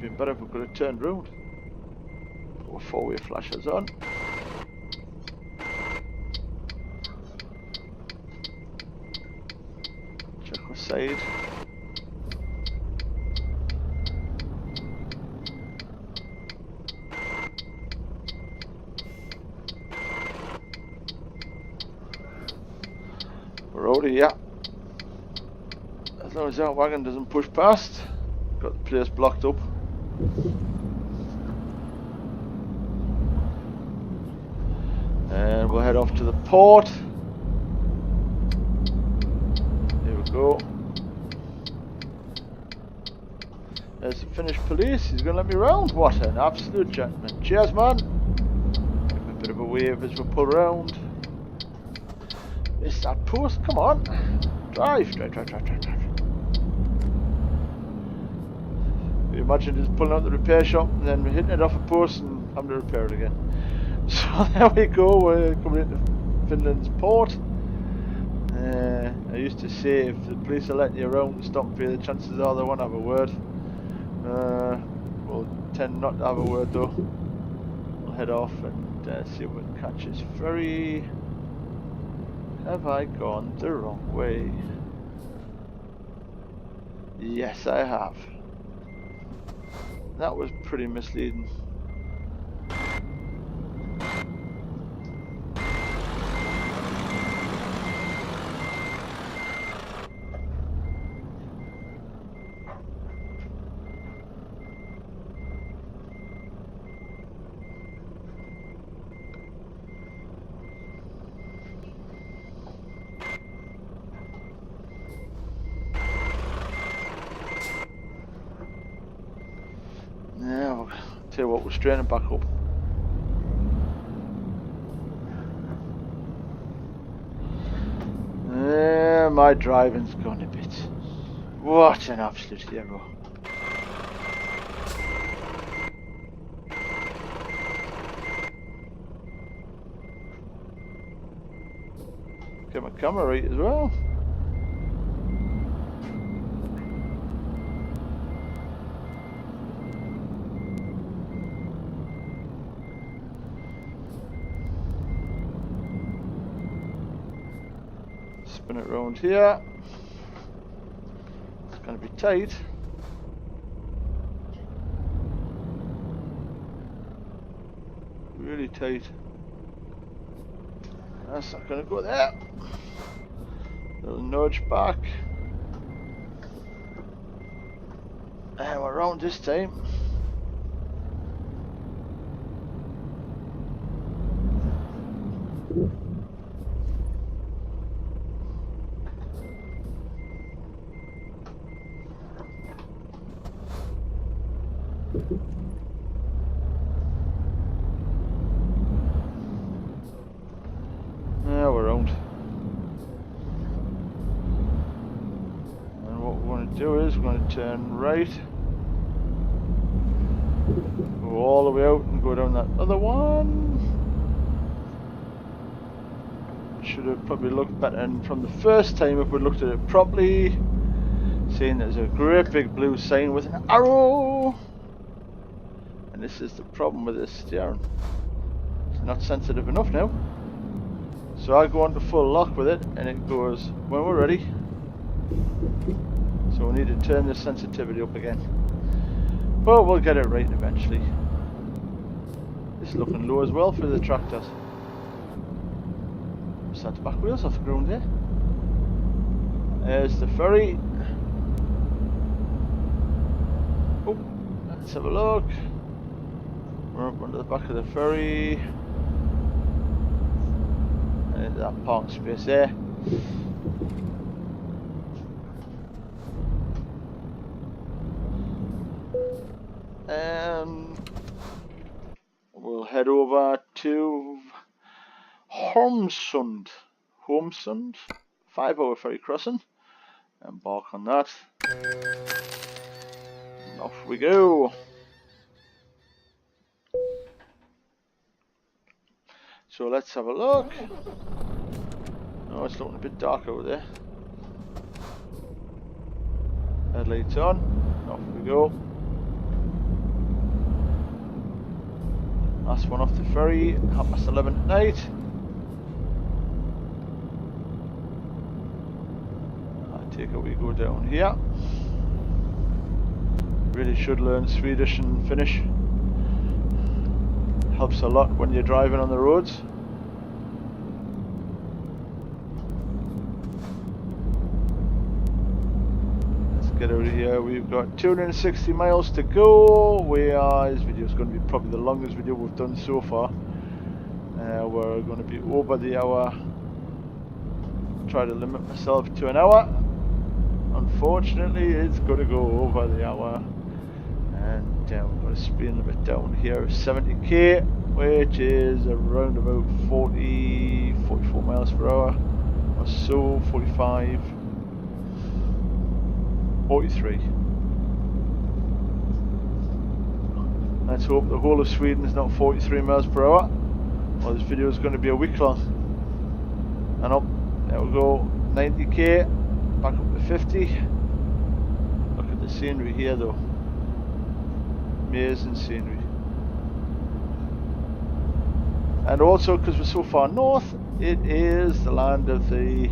have been better if we could have turned round. Put our four-way flashers on. Check our side. We're out of here. As long as that wagon doesn't push past. Got the place blocked up. And we'll head off to the port. Here we go. There's the Finnish police. He's going to let me round. What an absolute gentleman. Cheers, man. Give him a bit of a wave as we pull round. It's that post. Come on. Drive. You imagine just pulling out the repair shop and then hitting it off a post and having to repair it again. So there we go. We're coming into Finland's port. I used to say if the police are letting you around and stop me, the chances are they won't have a word. We'll tend not to have a word though. We'll head off and see if we can catch this ferry. Have I gone the wrong way? Yes, I have. That was pretty misleading. Tell you what, we're straining back up. My driving's gone a bit. What an absolute hero. Get my camera right as well. Spin it round here. It's going to be tight. Really tight. That's not going to go there. Little nudge back. And we're round this time. We're round. And what we're going to do is we're going to turn right, go all the way out and go down that other one. Should have probably looked better and from the first time if we looked at it properly. Seeing there's a great big blue sign with an arrow. And this is the problem with this steering. It's not sensitive enough now. So I go on to full lock with it and it goes when we're ready. So we need to turn the sensitivity up again. But we'll get it right eventually. It's looking low as well for the tractors. Start the back wheels off the ground there. There's the ferry. Oh, let's have a look. We're up under the back of the ferry. And into that parking space there. We'll head over to Holmsund, 5-hour ferry crossing. Embark on that. And off we go. So let's have a look. Oh, it's looking a bit dark over there. Headlights on. Off we go. Last one off the ferry, 11:30 at night. I take it we go down here. Really should learn Swedish and Finnish. Helps a lot when you're driving on the roads. Get out of here. We've got 260 miles to go. This video is going to be probably the longest video we've done so far. We're going to be over the hour. Try to limit myself to an hour. Unfortunately, it's going to go over the hour. And we're going to speed limit down here of 70k, which is around about 44 miles per hour or so, 45. 43. Let's hope the whole of Sweden is not 43 miles per hour, or this video is going to be a week long. And up, there we go, 90k, back up to 50. Look at the scenery here though. Amazing scenery. And also, because we're so far north, it is the land of the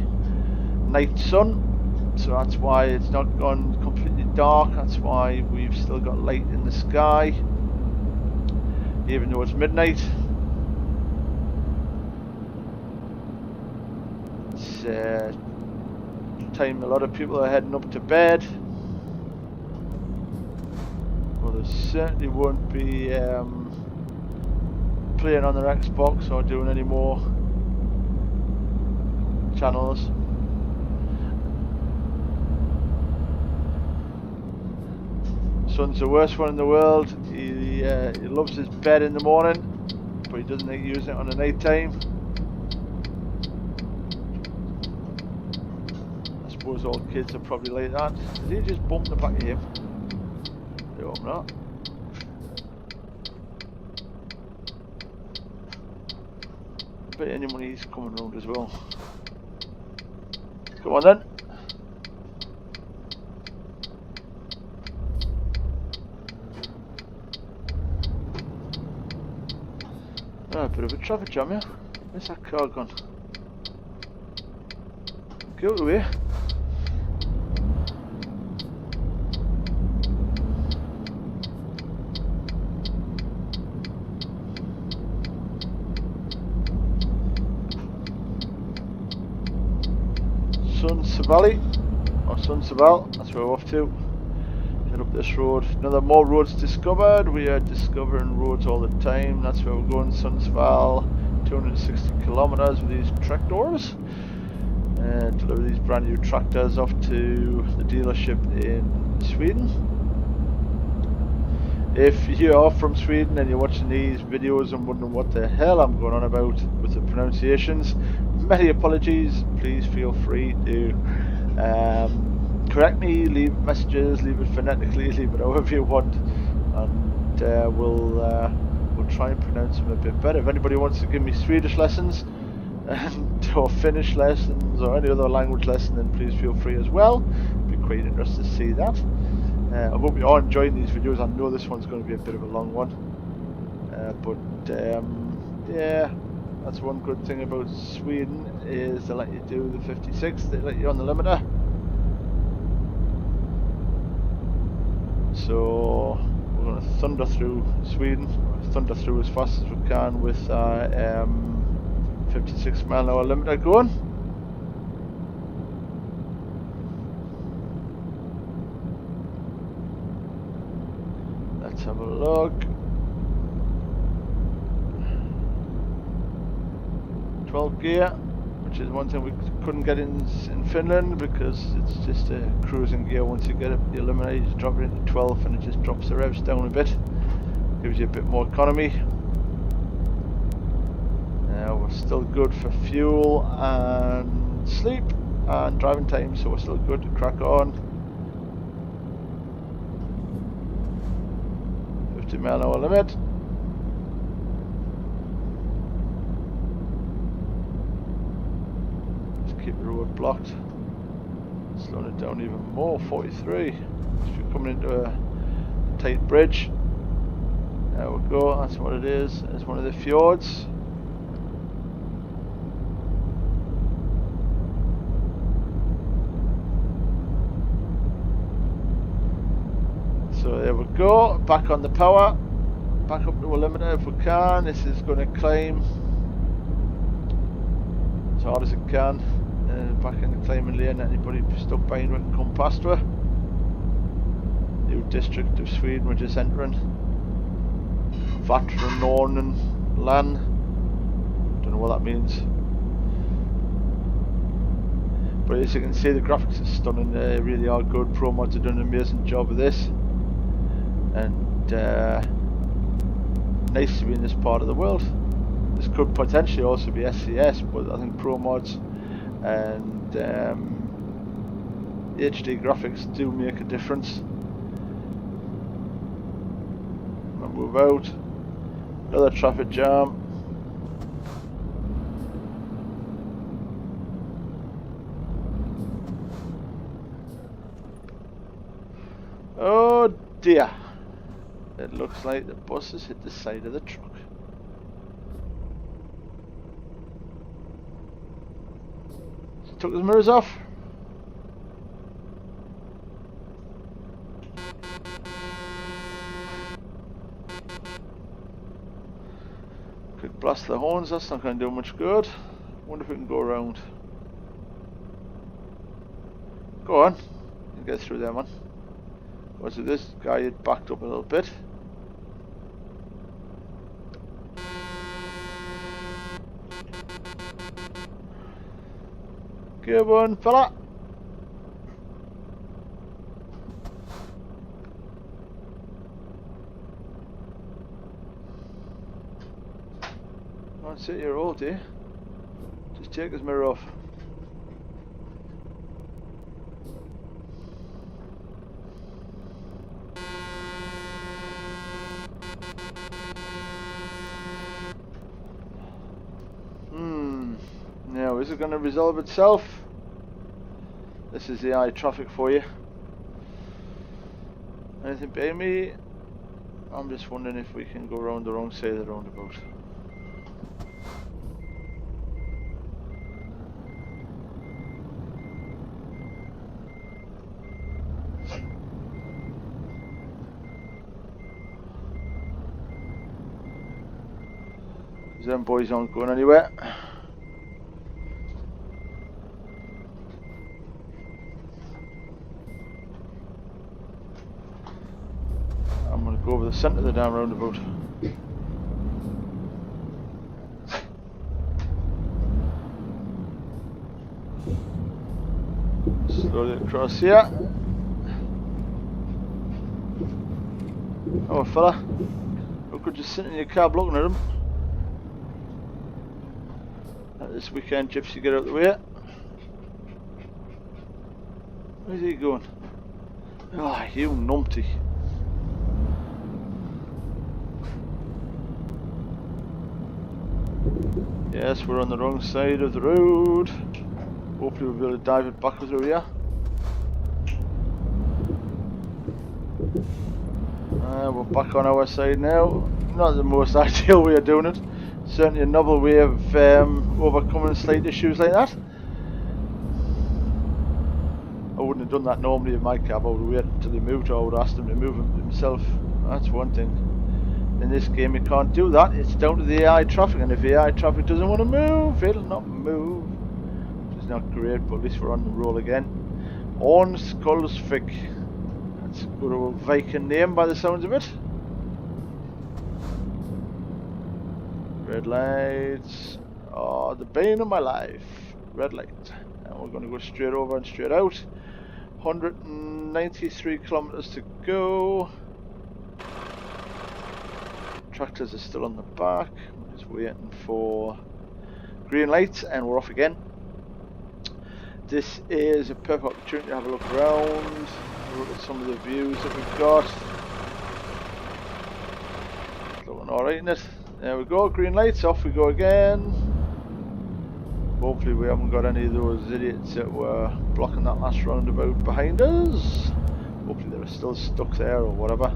night sun. So that's why it's not gone completely dark, that's why we've still got light in the sky, even though it's midnight. It's time a lot of people are heading up to bed. Well, they certainly won't be playing on their Xbox or doing any more channels. Son's the worst one in the world. He loves his bed in the morning, but he doesn't like using it on the night time. I suppose all kids are probably like that. Did he just bump the back of him? No, I'm not. I bet any money he's coming round as well. Come on then. A bit of a traffic jam here. Where's that car gone? Get out of the way. Sundsvall, or Sundsvall, that's where we're off to. Head up this road. More roads discovered. We are discovering roads all the time. That's where we're going. Sundsvall, 260 kilometers with these tractors. Deliver these brand new tractors off to the dealership in Sweden. If you are from Sweden and you're watching these videos and wondering what the hell I'm going on about with the pronunciations, many apologies. Please feel free to correct me, leave messages, leave it phonetically, leave it however you want, and we'll try and pronounce them a bit better. If anybody wants to give me Swedish lessons or Finnish lessons or any other language lesson, then please feel free as well. It'd be quite interesting to see that. I hope you are enjoying these videos. I know this one's going to be a bit of a long one, yeah, that's one good thing about Sweden is they let you do the 56, they let you on the limiter. So we're going to thunder through Sweden, thunder through as fast as we can with 56 mile an hour limiter going. Let's have a look. 12 gear, which is one thing we couldn't get in Finland because it's just a cruising gear. Once you get up the limiter, you just drop it into 12 and it just drops the revs down a bit. Gives you a bit more economy. We're still good for fuel and sleep and driving time, so we're still good to crack on. 50 mile an hour limit. Just keep the road blocked. Slowing it down even more, 43. If you're coming into a tight bridge, There we go, that's what it is. It's one of the fjords. So there we go, back on the power. Back up to a limiter if we can. This is going to climb as hard as it can. Back in the climbing lane, anybody stuck behind it can come past her. New district of Sweden we're just entering. Vatternorden land. Don't know what that means. But as you can see, the graphics are stunning. They really are good. ProMods are doing an amazing job of this. And nice to be in this part of the world. This could potentially also be SCS, but I think ProMods and HD graphics do make a difference. I'll move out. Another traffic jam. Oh dear. It looks like the bus has hit the side of the truck. Took his mirrors off. Could blast the horns, that's not going to do much good. Wonder if we can go around. Go on, you can get through there, man. Was it this guy had backed up a little bit? Come on, fella! Don't sit here all day. Just take his mirror off. Now, is it going to resolve itself? This is the AI traffic for you. Anything behind me? I'm just wondering if we can go around the wrong side of the roundabout. Them boys aren't going anywhere. I'm going to go over the centre of the damn roundabout. Slowly across here. Oh fella, who could just sit in your cab looking at him? This weekend, Gypsy, get out of the way. Where's he going? Ah, oh, you numpty. Yes, we're on the wrong side of the road. Hopefully we'll be able to dive it back through here. We're back on our side now. Not the most ideal way of doing it. Certainly a novel way of overcoming slight issues like that. I wouldn't have done that normally in my cab. I would have waited until he moved, or I would have asked him to move himself. That's one thing. In this game you can't do that. It's down to the AI traffic, and if the AI traffic doesn't want to move, it'll not move. Which is not great, but at least we're on the roll again. Ornskolsvik. That's a good old Viking name by the sounds of it. Red lights are the bane of my life. Red light. And we're going to go straight over and straight out. 193 kilometers to go. Tractors are still on the back. We're just waiting for green lights and we're off again. This is a perfect opportunity to have a look around. Look at some of the views that we've got. It's looking alright, isn't it? There we go, green lights, off we go again. Hopefully we haven't got any of those idiots that were blocking that last roundabout behind us. Hopefully they're still stuck there or whatever.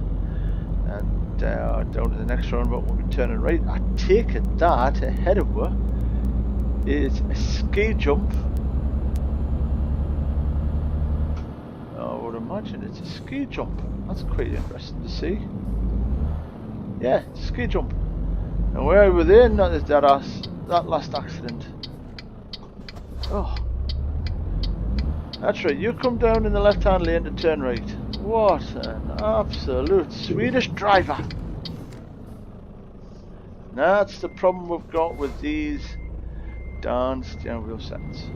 And down to the next roundabout, we'll be turning right. I take it that ahead of her is a ski jump. I would imagine it's a ski jump. That's quite interesting to see. Yeah, it's a ski jump. And where were they? Not that last accident. Oh. That's right, you come down in the left-hand lane to turn right. What an absolute Swedish driver. That's the problem we've got with these darn steering wheel settings.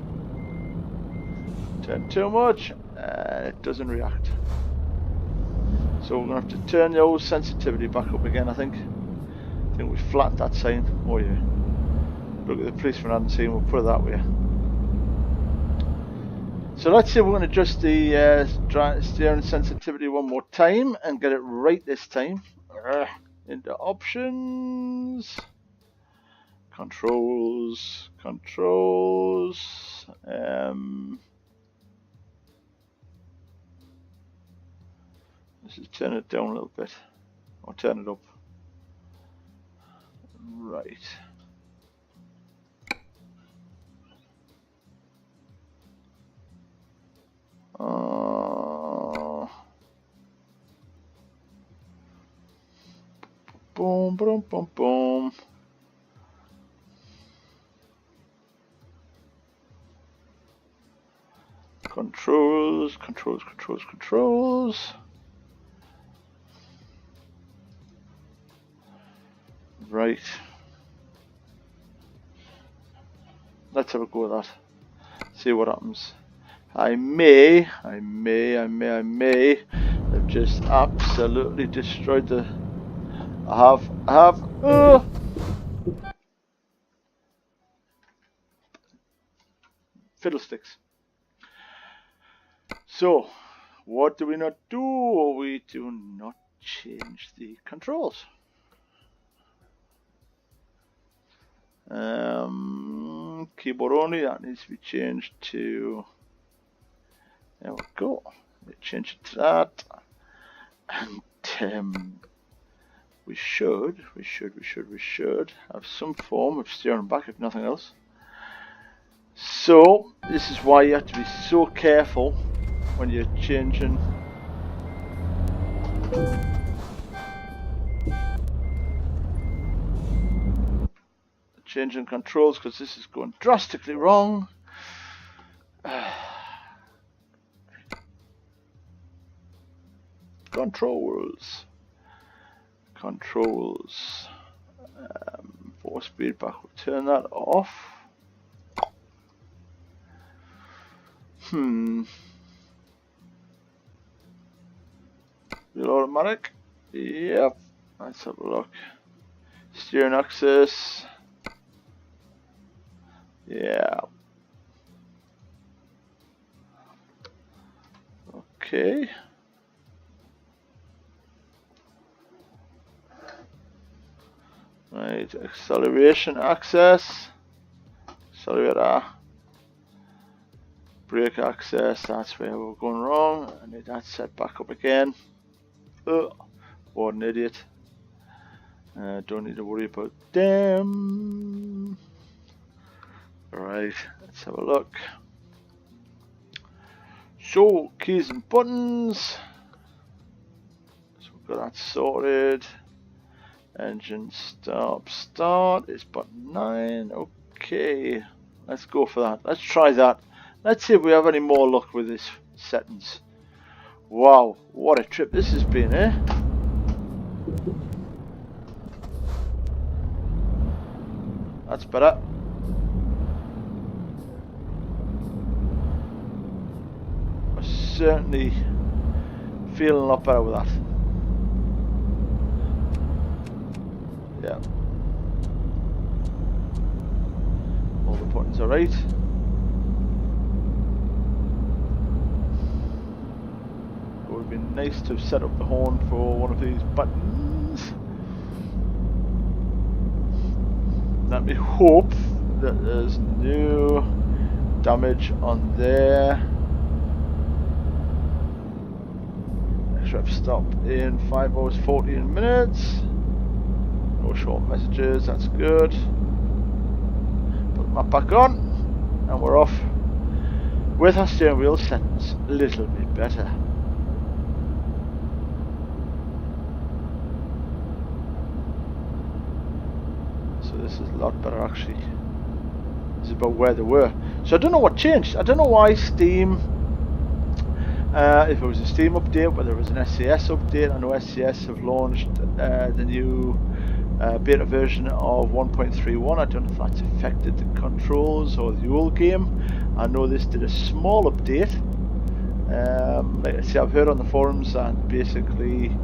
Turn too much and it doesn't react. So we're going to have to turn the old sensitivity back up again, I think. I think we flattened that sign. Oh yeah. Look at the policeman hadn't seen, we'll put it that way. So let's see if we're going to adjust the steering sensitivity one more time and get it right this time. Into options, controls, let's just turn it down a little bit, or turn it up. Right. Boom, boom, boom, boom. Controls. Right. Let's have a go at that. See what happens. I may have just absolutely destroyed the. I have. Fiddlesticks. So, what do we not do? We do not change the controls. Keyboard only, that needs to be changed to. There we go. We change it to that, and we should have some form of steering back, if nothing else. So this is why you have to be so careful when you're changing controls, because this is going drastically wrong. Controls. 4-speed back. We'll turn that off. Wheel automatic. Yep. Let's have a look. Steering axis. Yeah. Okay. Right, acceleration axis. Accelerator. Brake axis, that's where we're going wrong. I need that set back up again. What an idiot. Don't need to worry about them. Alright, let's have a look. So, keys and buttons. So we've got that sorted. Engine start is button 9. Okay, let's go for that. Let's try that. Let's see if we have any more luck with this settings. Wow, what a trip this has been, eh? That's better. I certainly feel a lot better with that. Yeah. All the buttons are right. It would have been nice to have set up the horn for one of these buttons. Let me hope that there's no damage on there. trip stop in 5 hours 14 minutes. No short messages, that's good. Put the map back on and we're off with our steering wheel settings a little bit better. So this is a lot better actually. This is about where they were. So I don't know what changed. I don't know why Steam, if it was a Steam update, whether it was an SCS update. I know SCS have launched the new beta version of 1.31. I don't know if that's affected the controls or the old game. I know this did a small update. Like I say, I've heard on the forums that basically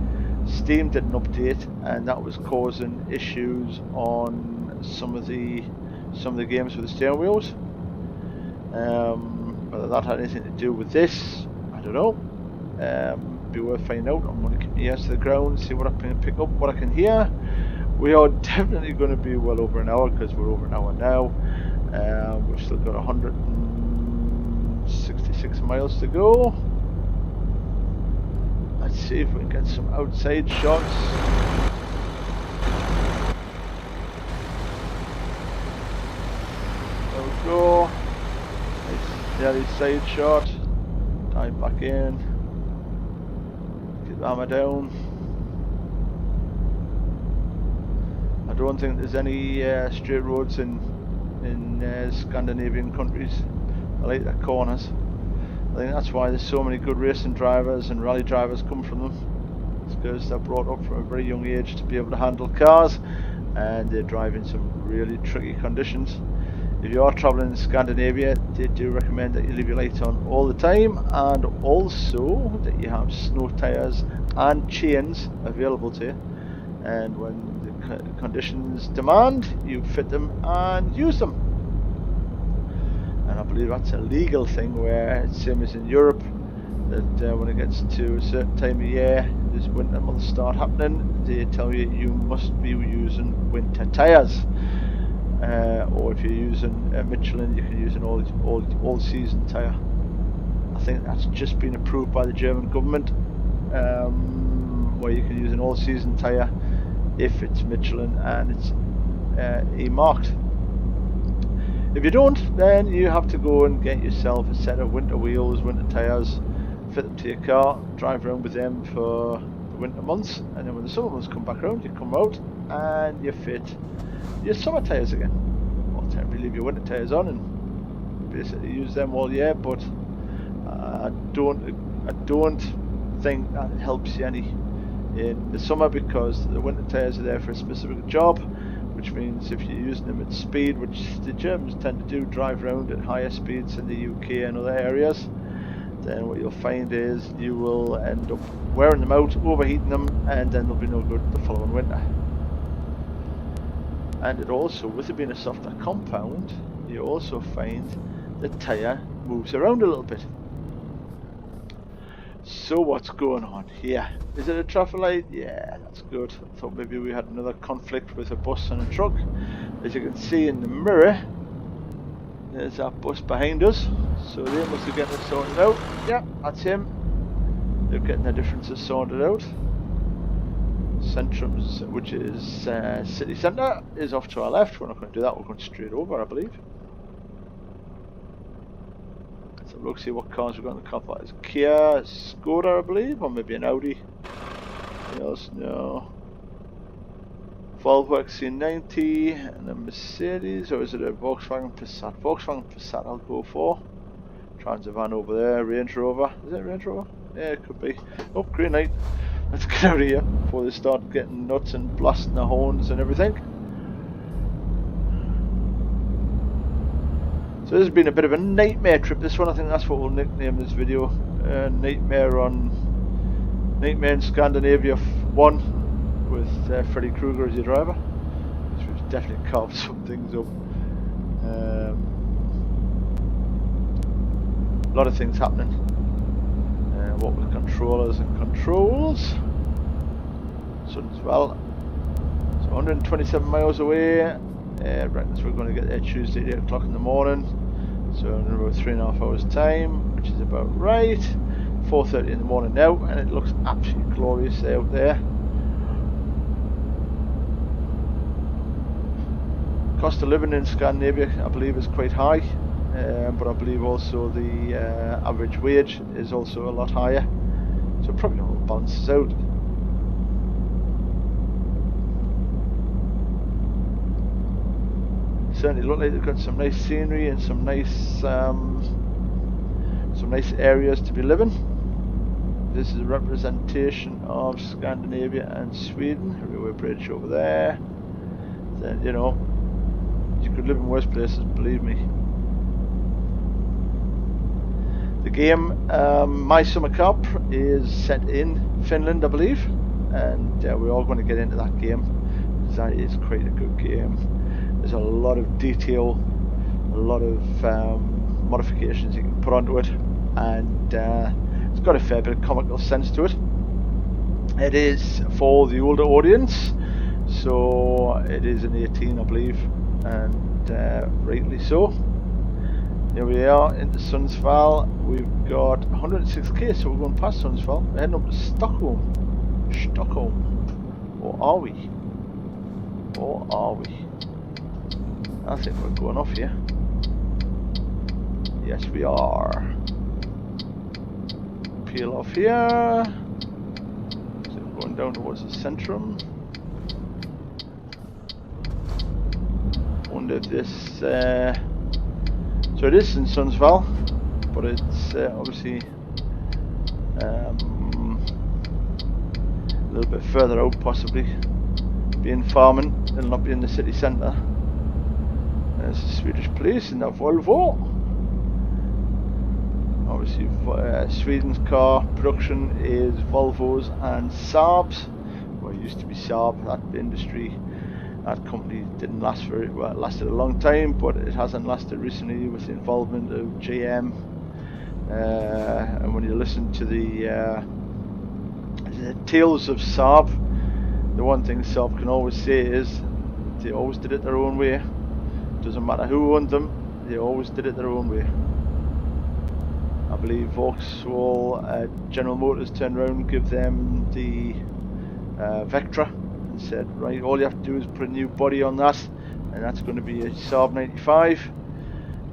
Steam did an update and that was causing issues on some of the games with the steering wheels. Whether that had anything to do with this, I don't know. Be worth finding out. I'm going to keep my ears to the ground, see what I can pick up, what I can hear. We are definitely going to be well over an hour because we're over an hour now. We've still got 166 miles to go. Let's see if we can get some outside shots. There we go. Nice steady side shot. Dive back in. Get the armor down. I don't think there's any straight roads in Scandinavian countries. I like their corners. I think that's why there's so many good racing drivers and rally drivers come from them. It's because they're brought up from a very young age to be able to handle cars, and they drive in some really tricky conditions. If you are travelling in Scandinavia, they do recommend that you leave your lights on all the time, and also that you have snow tyres and chains available to you. And when the conditions demand, you fit them and use them. And I believe that's a legal thing where it's same as in Europe, that when it gets to a certain time of year, this winter months start happening, they tell you you must be using winter tyres. Or if you're using a Michelin, you can use an all season tyre. I think that's just been approved by the German government, where you can use an all season tyre if it's Michelin and it's E-marked. If you don't, then you have to go and get yourself a set of winter wheels, winter tyres, fit them to your car, drive around with them for the winter months, and then when the summer months come back around, you come out and you fit your summer tyres again. Or temporarily leave your winter tyres on and basically use them all year, but I don't think that helps you any in the summer, because the winter tyres are there for a specific job, which means if you're using them at speed, which the Germans tend to do, drive around at higher speeds in the UK and other areas, then what you'll find is you will end up wearing them out, overheating them, and then they'll be no good the following winter. And it also, with it being a softer compound, you also find the tyre moves around a little bit. So what's going on here? Is it a traffic light? Yeah, that's good. I thought maybe we had another conflict with a bus and a truck. As you can see in the mirror, there's our bus behind us. So they must be getting it sorted out. Yeah, that's him. They're getting their differences sorted out. Centrum, which is city centre, is off to our left. We're not going to do that, we're going straight over, I believe. So look, see what cars we've got in the car park. It's Kia, Skoda, I believe, or maybe an Audi. Anything else? No. Volvo XC90 and a Mercedes, or is it a Volkswagen Passat? Volkswagen Passat I'll go for. Transavan over there, Range Rover. Is it a Range Rover? Yeah, it could be. Oh, green light. Let's get out of here before they start getting nuts and blasting the horns and everything. So this has been a bit of a nightmare trip, this one. I think that's what we'll nickname this video. Nightmare in Scandinavia 1 with Freddy Krueger as your driver. So we've definitely carved some things up. A lot of things happening. What with controllers and controls. So as well. So 127 miles away. Reckons we're going to get there Tuesday at 8 o'clock in the morning. So in about 3.5 hours time, which is about right. 4:30 in the morning now, and it looks absolutely glorious out there. Cost of living in Scandinavia, I believe, is quite high, but I believe also the average wage is also a lot higher, so it probably all balances out. Certainly look like they've got some nice scenery and some nice areas to be living. This is a representation of Scandinavia and Sweden. Railway bridge over there. Then, you know, you could live in worse places, believe me. The game, My Summer Cop, is set in Finland, I believe, and we're all going to get into that game because that is quite a good game. There's a lot of detail, a lot of modifications you can put onto it, and it's got a fair bit of comical sense to it. It is for the older audience, so it is an 18, I believe, and rightly so. Here we are into Sundsvall. We've got 106k, so we're going past Sundsvall. We're heading up to Stockholm. Or are we? I think we're going off here. Yes, we are. Peel off here. So we're going down towards the centrum. Wonder if this. So it is in Sundsvall, but it's obviously a little bit further out, possibly. Being farming, it'll not be in the city centre. There's the Swedish police in the Volvo. Obviously, Sweden's car production is Volvos and Saabs. Well, it used to be Saab, that industry. That company didn't last very well. It lasted a long time, but it hasn't lasted recently with the involvement of GM. And when you listen to the tales of Saab, the one thing Saab can always say is they always did it their own way. Doesn't matter who owned them, they always did it their own way. I believe Vauxhall, General Motors turned around and give them the Vectra and said, right, all you have to do is put a new body on that, and that's going to be a Saab 95.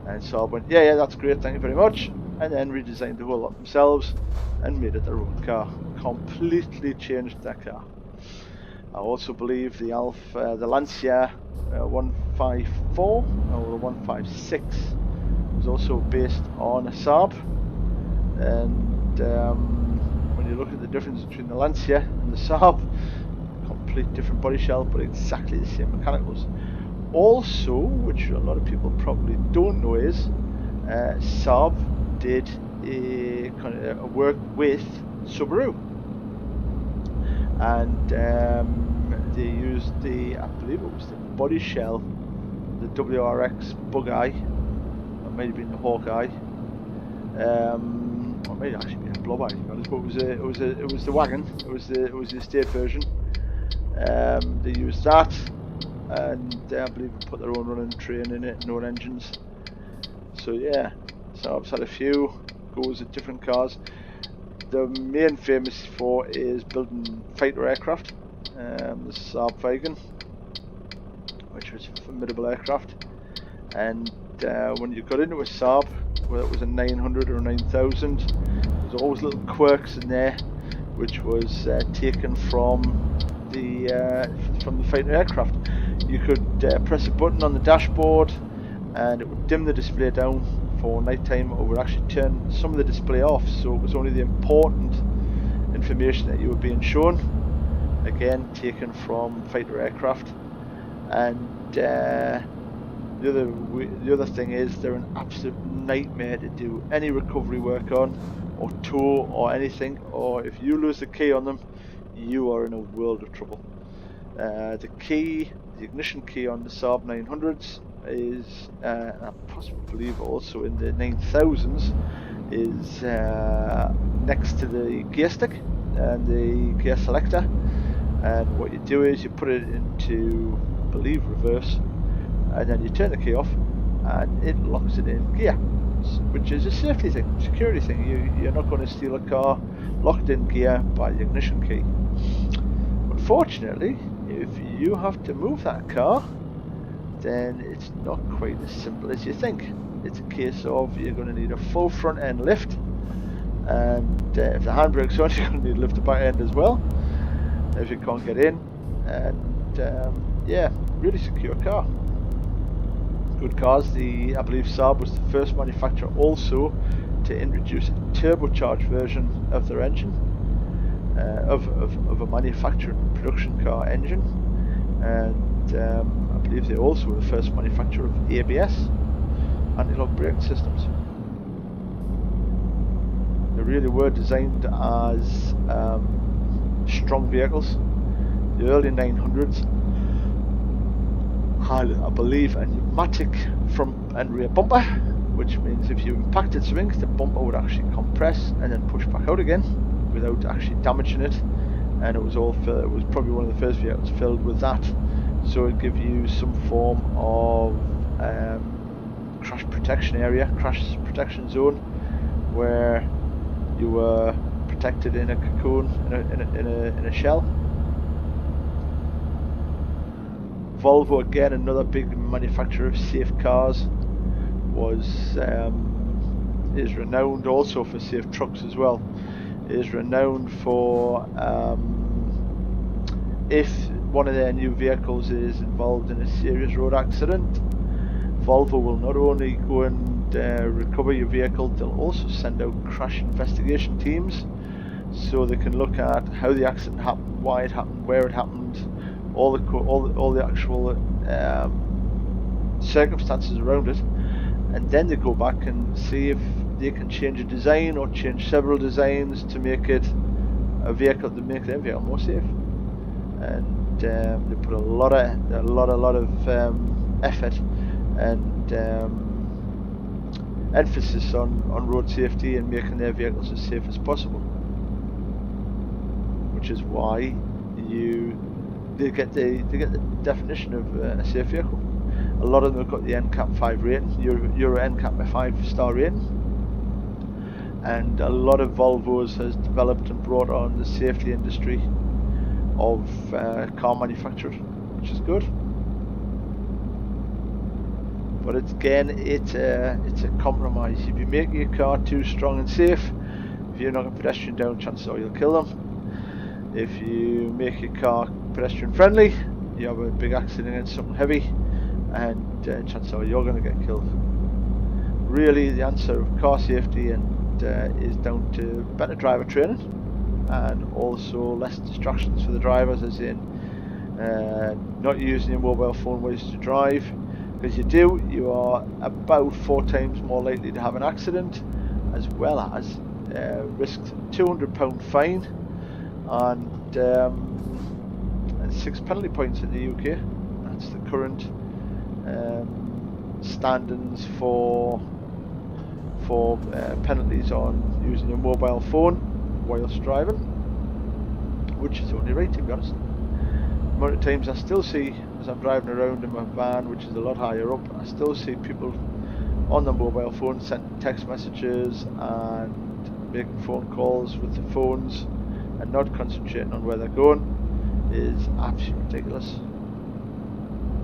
And Saab went, yeah, that's great, thank you very much, and then redesigned the whole lot themselves and made it their own car. Completely changed that car. I also believe the Lancia 154 or the 156 was also based on a Saab, and when you look at the difference between the Lancia and the Saab, complete different body shell but exactly the same mechanicals. Also, which a lot of people probably don't know, is Saab did a kind of work with Subaru, and they used the, I believe it was the body shell, the WRX Bug-Eye, or maybe been the Hawkeye, or maybe actually been a Blob-Eye, to be honest, but it was the wagon, it was the estate version. They used that, and I believe they put their own running train in it and own engines. So yeah, Saab's had a few goes at different cars. The main famous for is building fighter aircraft. The Saab Viking, which was a formidable aircraft, and when you got into a Saab, whether it was a 900 or a 9000, there's always little quirks in there, which was taken from the fighter aircraft. You could press a button on the dashboard, and it would dim the display down for night time, or would actually turn some of the display off, so it was only the important information that you were being shown. Again, taken from fighter aircraft. And the other thing is, they're an absolute nightmare to do any recovery work on, or tow, or anything. Or if you lose the key on them, you are in a world of trouble. The ignition key on the Saab 900s is, I possibly believe also in the 9000s, is next to the gear stick and the gear selector. And what you do is you put it into, I believe, reverse, and then you turn the key off, and it locks it in gear. which is a safety thing, security thing. You're not going to steal a car locked in gear by the ignition key. Unfortunately, if you have to move that car, then it's not quite as simple as you think. It's a case of you're going to need a full front end lift, and if the handbrake's on, you're going to need to lift the back end as well if you can't get in. And yeah, really secure car. Good cars. I believe Saab was the first manufacturer also to introduce a turbocharged version of their engine, of a manufactured production car engine, and I believe they also were the first manufacturer of ABS, anti-lock braking systems. They really were designed as strong vehicles. The early 900s had, I believe, a pneumatic front and rear bumper, which means if you impacted something, the bumper would actually compress and then push back out again without actually damaging it. And it was probably one of the first vehicles filled with that, so it give you some form of crash protection area, crash protection zone, where you were protected in a cocoon, in a shell. Volvo, again another big manufacturer of safe cars, is renowned also for safe trucks as well. Is renowned for if one of their new vehicles is involved in a serious road accident, Volvo will not only go and recover your vehicle, they'll also send out crash investigation teams, so they can look at how the accident happened, why it happened, where it happened, all the actual circumstances around it, and then they go back and see if they can change a design or change several designs to make it a vehicle, to make their vehicle more safe. And they put a lot of effort and emphasis on road safety and making their vehicles as safe as possible, which is why they get the definition of a safe vehicle. A lot of them have got the NCAP 5 rating, Euro NCAP 5-star rating, and a lot of Volvos has developed and brought on the safety industry of car manufacturers, which is good. But it's a compromise. If you make your car too strong and safe, if you're not a pedestrian down, chances are you'll kill them. If you make your car pedestrian friendly, you have a big accident against something heavy, and chances are you're going to get killed. Really, the answer of car safety is down to better driver training, and also less distractions for the drivers, as in not using your mobile phone while you drive, because you are about 4 times more likely to have an accident, as well as risk £200 fine and 6 penalty points in the UK. That's the current standings for penalties on using your mobile phone whilst driving, which is only right, to be honest. The amount of times I still see, as I'm driving around in my van, which is a lot higher up, I still see people on their mobile phone sending text messages and making phone calls with the phones and not concentrating on where they're going. Is absolutely ridiculous.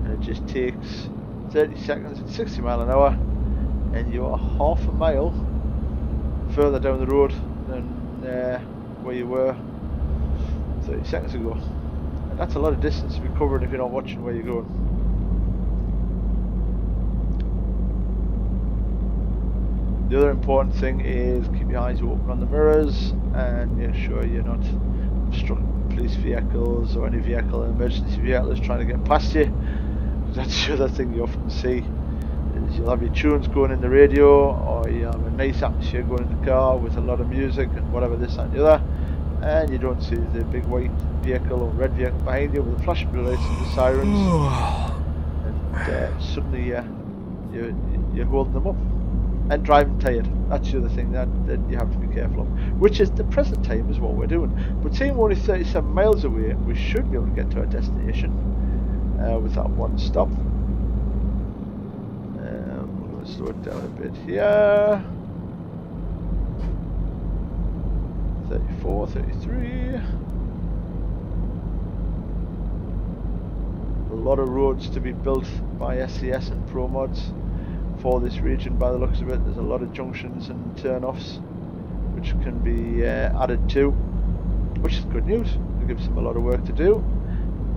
And it just takes 30 seconds at 60 miles an hour, and you are half a mile further down the road than where you were 30 seconds ago. And that's a lot of distance to be covering if you're not watching where you're going. The other important thing is keep your eyes open on the mirrors and make sure you're not obstructing police vehicles or any vehicle, emergency vehicle is trying to get past you. That's the other thing you often see, is you'll have your tunes going in the radio, or you have a nice atmosphere going in the car with a lot of music and whatever, this and the other, and you don't see the big white vehicle or red vehicle behind you with the flashing blue lights and the sirens, and suddenly you're holding them up and driving tired. That's the other thing that you have to be careful of, which is the present time is what we're doing. But seeing we're only 37 miles away, we should be able to get to our destination with that one stop. We're going slow it down a bit here. 34, 33. A lot of roads to be built by SCS and Pro Mods for this region by the looks of it. There's a lot of junctions and turn-offs which can be added to, which is good news. It gives them a lot of work to do,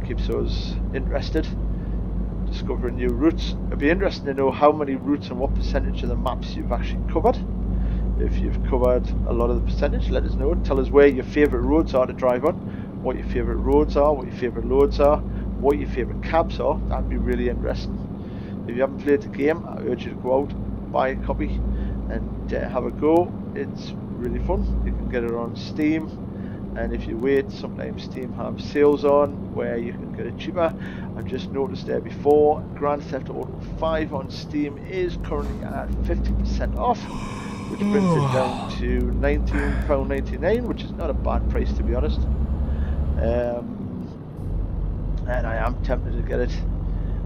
keeps us interested, discovering new routes. It'd be interesting to know how many routes and what percentage of the maps you've actually covered. If you've covered a lot of the percentage, let us know. Tell us where your favourite roads are to drive on, what your favourite roads are, what your favourite loads are, what your favourite cabs are. That'd be really interesting. If you haven't played the game, I urge you to go out, buy a copy and have a go. It's really fun. You can get it on Steam, and if you wait, sometimes Steam have sales on where you can get it cheaper. I've just noticed there before, Grand Theft Auto 5 on Steam is currently at 50% off, which brings it down to £19.99, which is not a bad price, to be honest. And I am tempted to get it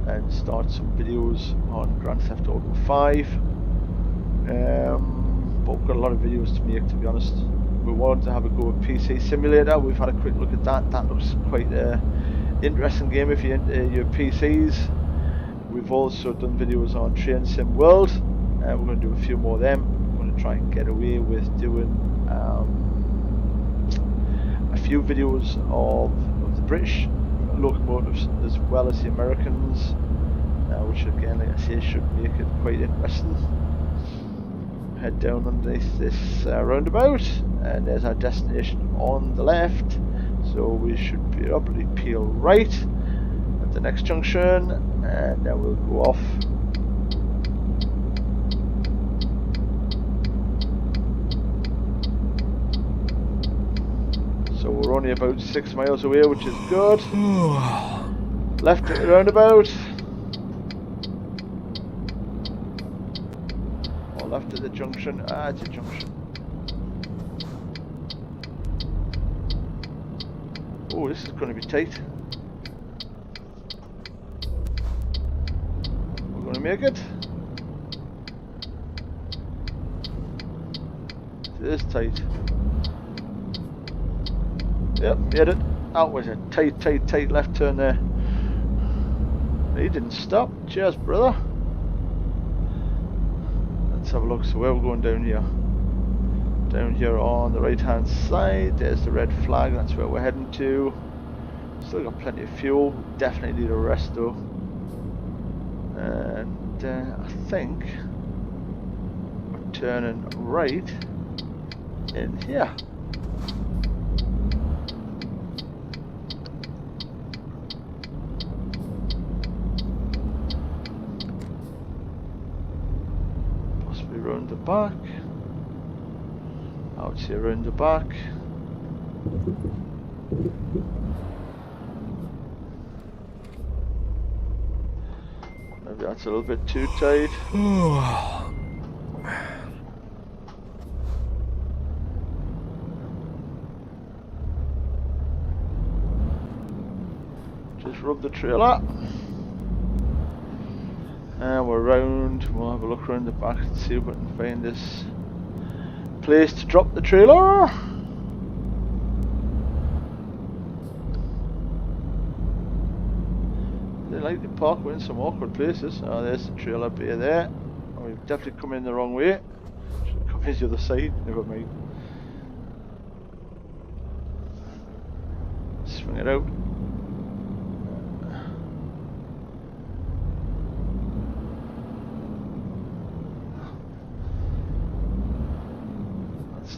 and start some videos on Grand Theft Auto 5. But we've got a lot of videos to make, to be honest. We wanted to have a go at PC Simulator. We've had a quick look at that. That looks quite an interesting game if you're into your PCs. We've also done videos on Train Sim World. We're going to do a few more of them. We're going to try and get away with doing a few videos of the British locomotives as well as the Americans, which again, like I say, should make it quite interesting. Head down underneath this roundabout, and there's our destination on the left, so we should probably peel right at the next junction, and then we'll go off. So we're only about 6 miles away, which is good. Left at the roundabout. Or left at the junction. Ah, it's a junction. Oh, this is going to be tight. We're going to make it. It is tight. Yep, made it. That was a tight left turn there. He didn't stop. Cheers, brother. Let's have a look. So where we're going down here? Down here on the right hand side, there's the red flag. That's where we're heading to. Still got plenty of fuel. Definitely need a rest though. And I think we're turning right in here. Around the back. I would say around the back. Maybe that's a little bit too tight. Just rub the trailer. And we're round, we'll have a look around the back and see if we can find this place to drop the trailer. They like to park in some awkward places. Oh, there's the trailer bay there. Oh, we've definitely come in the wrong way. Should come in the other side, never mind. Swing it out.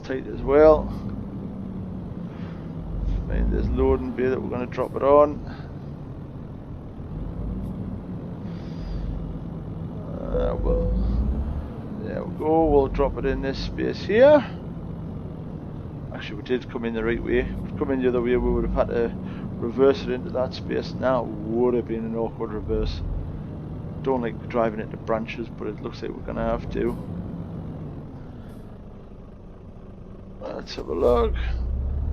Tight as well. Find this loading bay that we're going to drop it on. Well, there we go. We'll drop it in this space here. Actually, we did come in the right way. If we'd come in the other way, we would have had to reverse it into that space. Now it would have been an awkward reverse. Don't like driving into branches, but it looks like we're going to have to. Let's have a look.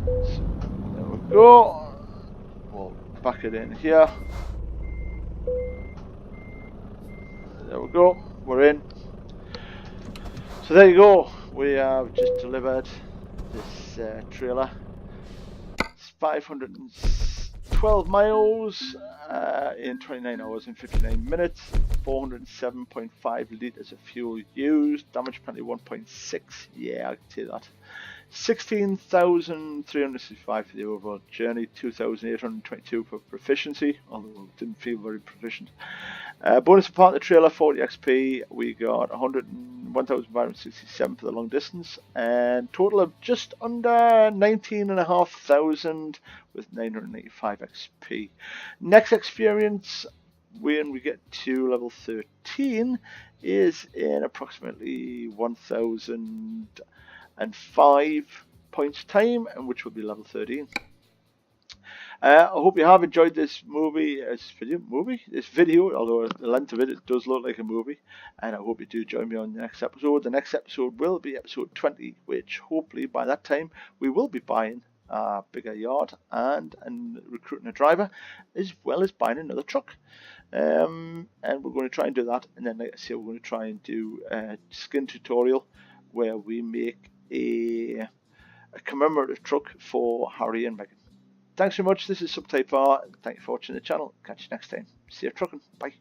So, there we go. We'll back it in here. There we go. We're in. So there you go. We have just delivered this trailer. It's 512 miles in 29 hours and 59 minutes. 407.5 litres of fuel used. Damage penalty 1.6. Yeah, I can see that. 16,365 for the overall journey, 2,822 for proficiency, although it didn't feel very proficient. Bonus for partner trailer 40 XP, we got 1,567 for the long distance, and total of just under 19,500 with 985 XP. Next experience, when we get to level 13, is in approximately 1,005 points time, and which will be level 13. I hope you have enjoyed this video, although the length of it does look like a movie, and I hope you do join me on the next episode. The next episode will be episode 20, which hopefully by that time we will be buying a bigger yard and recruiting a driver, as well as buying another truck. And we're going to try and do that, and then like I say, we're going to try and do a skin tutorial where we make a commemorative truck for Harry and Meghan. Thanks very much. This is Subtype R. Thank you for watching the channel. Catch you next time. See you trucking. Bye.